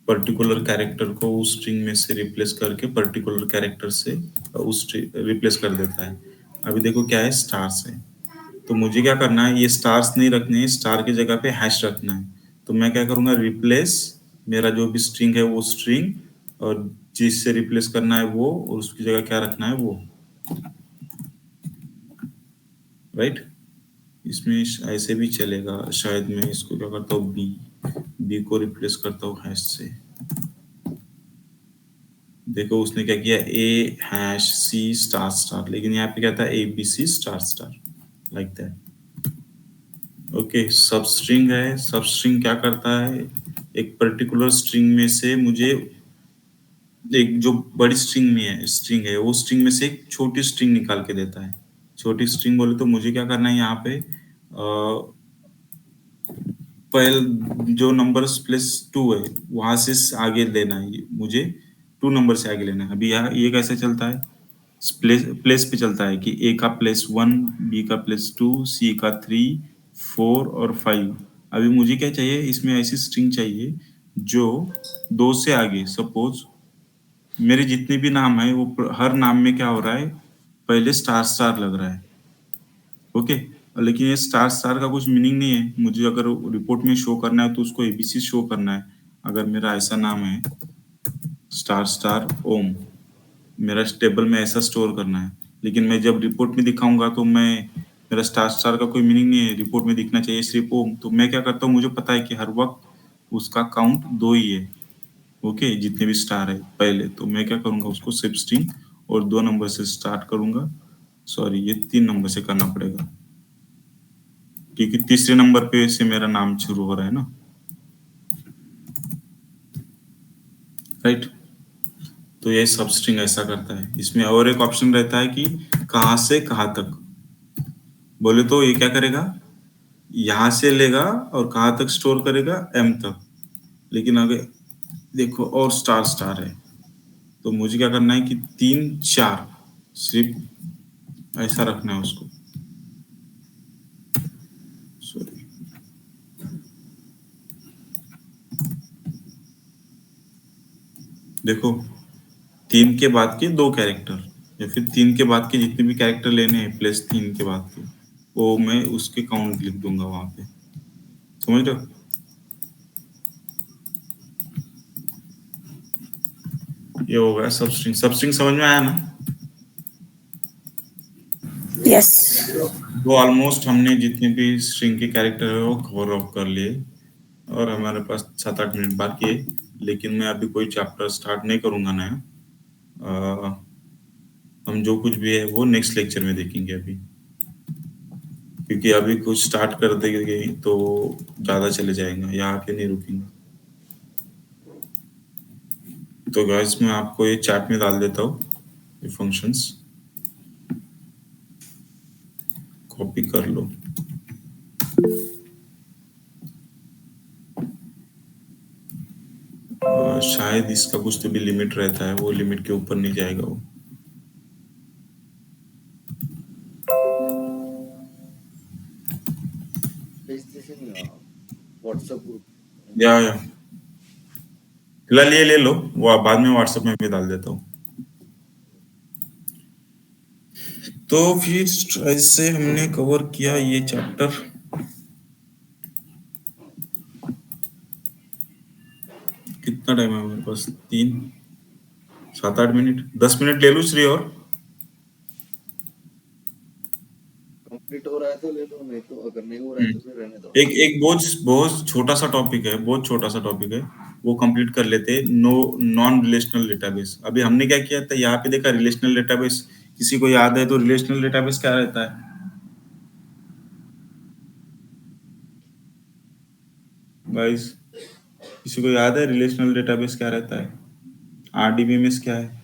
पर्टिकुलर कैरेक्टर को उस स्ट्रिंग में से रिप्लेस करके पर्टिकुलर कैरेक्टर से उस रिप्लेस कर देता है। अभी देखो क्या है, स्टार्स है, तो मुझे क्या करना है, ये स्टार्स नहीं रखने हैं, स्टार की जगह पे हैश रखना है। तो मैं क्या करूंगा, रिप्लेस, मेरा जो भी स्ट्रिंग है वो स्ट्रिंग, और जिससे रिप्लेस करना है वो, और उसकी जगह क्या रखना है वो, राइट। इसमें ऐसे भी चलेगा, शायद मैं इसको क्या करता हूँ, बी, बी को रिप्लेस करता हूँ हैश से। देखो उसने क्या किया, A hash C star star, लेकिन यहाँ पे क्या था, A B C star star, like that. Okay, substring है। सब स्ट्रिंग क्या करता है, एक पर्टिकुलर स्ट्रिंग में से मुझे, एक जो बड़ी स्ट्रिंग है वो स्ट्रिंग में से एक छोटी स्ट्रिंग निकाल के देता है। छोटी स्ट्रिंग बोले तो मुझे क्या करना है, यहाँ पे पहले जो नंबर प्लस 2 है वहां से आगे लेना है, मुझे 2 नंबर से आगे लेना है। अभी यहाँ ये कैसे चलता है, प्लेस प्लेस पे चलता है कि ए का प्लस 1, बी का प्लस 2, सी का 3, 4 और 5। अभी मुझे क्या चाहिए, इसमें ऐसी स्ट्रिंग चाहिए जो 2 से आगे, सपोज मेरे जितने भी नाम है वो हर नाम में क्या हो रहा है, पहले स्टार स्टार लग रहा है। ओके, लेकिन ये स्टार स्टार का कुछ मीनिंग नहीं है। मुझे अगर रिपोर्ट में शो करना है तो उसको एबीसी शो करना है। अगर मेरा ऐसा नाम है स्टार स्टार ओम, मेरा टेबल में ऐसा स्टोर करना है, लेकिन मैं जब रिपोर्ट में दिखाऊंगा तो मैं, मेरा स्टार स्टार का कोई मीनिंग नहीं है, रिपोर्ट में दिखना चाहिए सिर्फ ओम। तो मैं क्या करता हूँ, मुझे पता है कि हर वक्त उसका काउंट 2 ही है। ओके, जितने भी स्टार है पहले, तो मैं क्या करूंगा, उसको सिर्फ स्ट्रिंग और 2 नंबर से स्टार्ट करूंगा। सॉरी, ये 3 नंबर से करना पड़ेगा क्योंकि तीसरे नंबर पे से मेरा नाम शुरू हो रहा है ना, राइट। तो ये सब स्ट्रिंग ऐसा करता है। इसमें और एक ऑप्शन रहता है कि कहाँ से कहाँ तक, बोले तो ये क्या करेगा, यहां से लेगा और कहाँ तक स्टोर करेगा, एम तक। लेकिन अगर देखो और स्टार स्टार है, तो मुझे क्या करना है कि 3 4 सिर्फ ऐसा रखना है उसको। सॉरी, देखो 3 के बाद के 2 कैरेक्टर, या फिर 3 के बाद के जितने भी कैरेक्टर लेने हैं प्लस 3 के बाद के, वो मैं उसके काउंट लिख दूंगा वहां पे, समझ रहे हो? ये हो गया सब स्ट्रिंग। सब स्ट्रिंग समझ में आया ना? यस। वो ऑलमोस्ट हमने जितने भी स्ट्रिंग के कैरेक्टर है वो कवर अप कर लिए, और हमारे पास 7-8 मिनट बाकी है। लेकिन मैं अभी कोई चैप्टर स्टार्ट नहीं करूंगा नया। हम जो कुछ भी है वो नेक्स्ट लेक्चर में देखेंगे अभी, क्योंकि अभी कुछ स्टार्ट कर देंगे तो ज्यादा चले जाएगा, यहाँ पे नहीं रुकेंगे। तो गाइस मैं आपको ये चैट में डाल देता हूँ ये फंक्शंस, कॉपी कर लो। शायद इसका कुछ तो भी लिमिट रहता है, वो लिमिट के ऊपर नहीं जाएगा वो। व्हाट्सएप ग्रुप या फिलहाल ये ले लो, वो बाद में व्हाट्सएप में भी डाल देता हूँ। तो फिर ऐसे हमने कवर किया ये चैप्टर। कितना टाइम है हमारे पास? 7-8 मिनट, 10 मिनट ले लूँ श्री और? कंप्लीट हो रहा है तो ले लो, नहीं तो अगर नहीं हो रहा है तो फिर रहने दो। एक एक बहुत बहुत छोटा सा टॉपिक है, बहुत छोटा सा टॉपिक है, वो कंप्लीट कर लेते हैं। Non relational database. अभी हमने क्या किया था, यहाँ पे देखा रिलेशनल डेटाबेस। किसी को याद है तो रिलेशनल डेटाबेस क्या रहता है गाइस? किसी को याद है रिलेशनल डेटाबेस क्या रहता है? आरडीबीएमएस क्या है?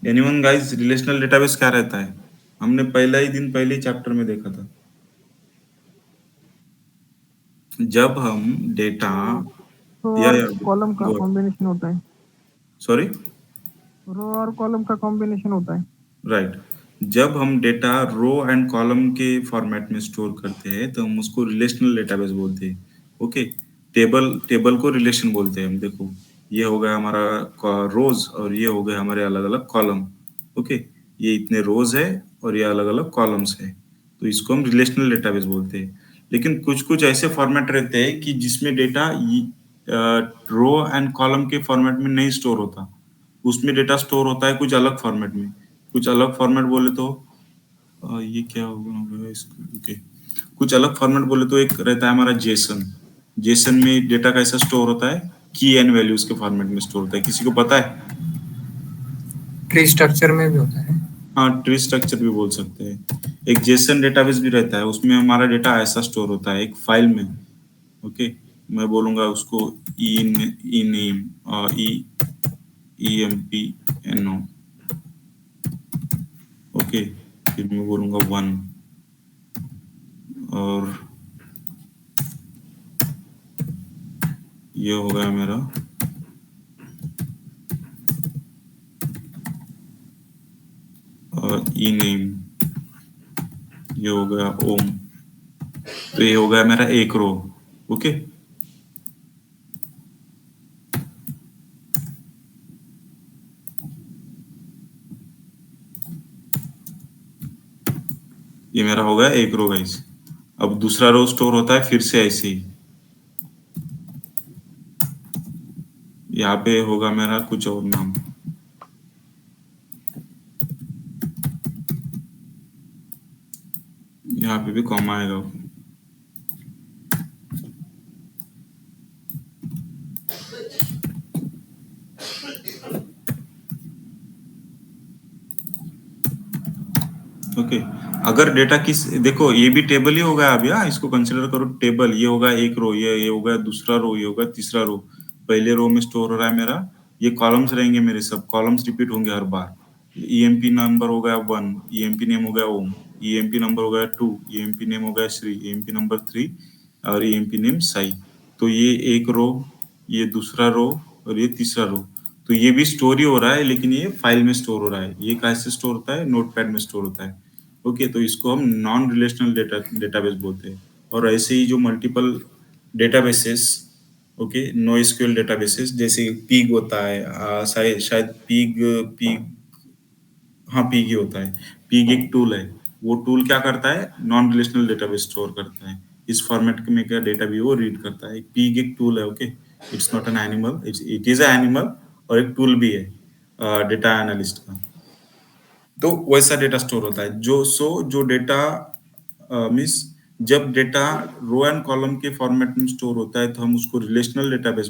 एनीवन गाइस, रिलेशनल डेटाबेस क्या रहता है? हमने पहला ही दिन पहले ही चैप्टर में देखा था। जब हम डेटा रो या और कॉलम का कॉम्बिनेशन होता है। सॉरी, रो और कॉलम का कॉम्बिनेशन होता है। राइट। जब हम डेटा रो एंड कॉलम के फॉर्मेट में स्टोर करते हैं तो हम उसको रिलेशनल डेटाबेस बोलते हैं। ओके, टेबल को रिलेशन बोलते हैं हम। देखो, ये हो गया हमारा रोज और ये हो गए हमारे अलग अलग कॉलम। ओके, ये इतने रोज है और ये अलग अलग कॉलम्स है, तो इसको हम रिलेशनल डेटाबेस बोलते हैं। लेकिन कुछ कुछ ऐसे फॉर्मेट रहते हैं कि जिसमें डेटा रो एंड कॉलम के फॉर्मेट में नहीं स्टोर होता, उसमें डेटा स्टोर होता है कुछ अलग फॉर्मेट में। कुछ अलग फॉर्मेट बोले तो ये क्या होगा इसको? ओके, कुछ अलग फॉर्मेट बोले तो एक रहता है हमारा जेसन। जेसन में डेटा कैसा स्टोर होता है? की एंड वैल्यूज के फॉर्मेट में स्टोर होता है। किसी को पता है? ट्री स्ट्रक्चर में भी होता है। हाँ, ट्री स्ट्रक्चर भी बोल सकते हैं। एक जेसन डेटाबेस भी रहता है, उसमें हमारा डेटा ऐसा स्टोर होता है एक फाइल में। ओके, मैं बोलूंगा उसको E name, E M P N O. Okay, फिर मैं बोलूंगा 1, और ये हो गया मेरा ई नेम, ये हो गया ओम। तो ये हो गया मेरा एक रो। ओके, ये मेरा हो गया एक रो गाइस। अब दूसरा रो स्टोर होता है फिर से ऐसे ही। यहाँ पे होगा मेरा कुछ और नाम। यहाँ पे भी कॉमा आएगा। ओके, अगर डेटा किस, देखो ये भी टेबल ही हो गया अब, या इसको कंसिडर करो टेबल। ये होगा एक रो, ये हो गया दूसरा रो, ये होगा तीसरा रो। पहले रो में स्टोर हो रहा है मेरा, ये कॉलम्स रहेंगे मेरे, सब कॉलम्स रिपीट होंगे हर बार। ईएमपी नंबर हो गया 1, ईएमपी नेम हो गया ओम, ईएमपी नंबर हो गया 2, ईएमपी नेम हो गया श्री, ईएमपी नंबर 3, और ईएमपी नेम साई। तो ये एक रो, ये दूसरा रो, और ये तीसरा रो। तो ये भी स्टोर ही हो रहा है, लेकिन ये फाइल में स्टोर हो रहा है। ये कैसे स्टोर होता है? नोटपैड में स्टोर होता है। ओके, तो इसको हम नॉन रिलेशनल डेटाबेस बोलते हैं। और ऐसे ही जो multiple databases okay, no SQL databases जैसे पीग होता है, शायद पीग हाँ पीग ही होता है। पीग एक टूल है, वो टूल क्या करता है, नॉन रिलेशनल डेटाबेस स्टोर करता है, इस फॉर्मेट में क्या डेटा भी वो रीड करता है। पीग एक टूल है, okay, it's not an animal, it is animal और एक टूल भी है डेटा एनालिस्ट का। तो वैसा डेटा स्टोर होता है जो डेटा मीन्स जब डेटा रो एंड कॉलम के फॉर्मेट में स्टोर होता है तो हम उसको रिलेशनल डेटाबेस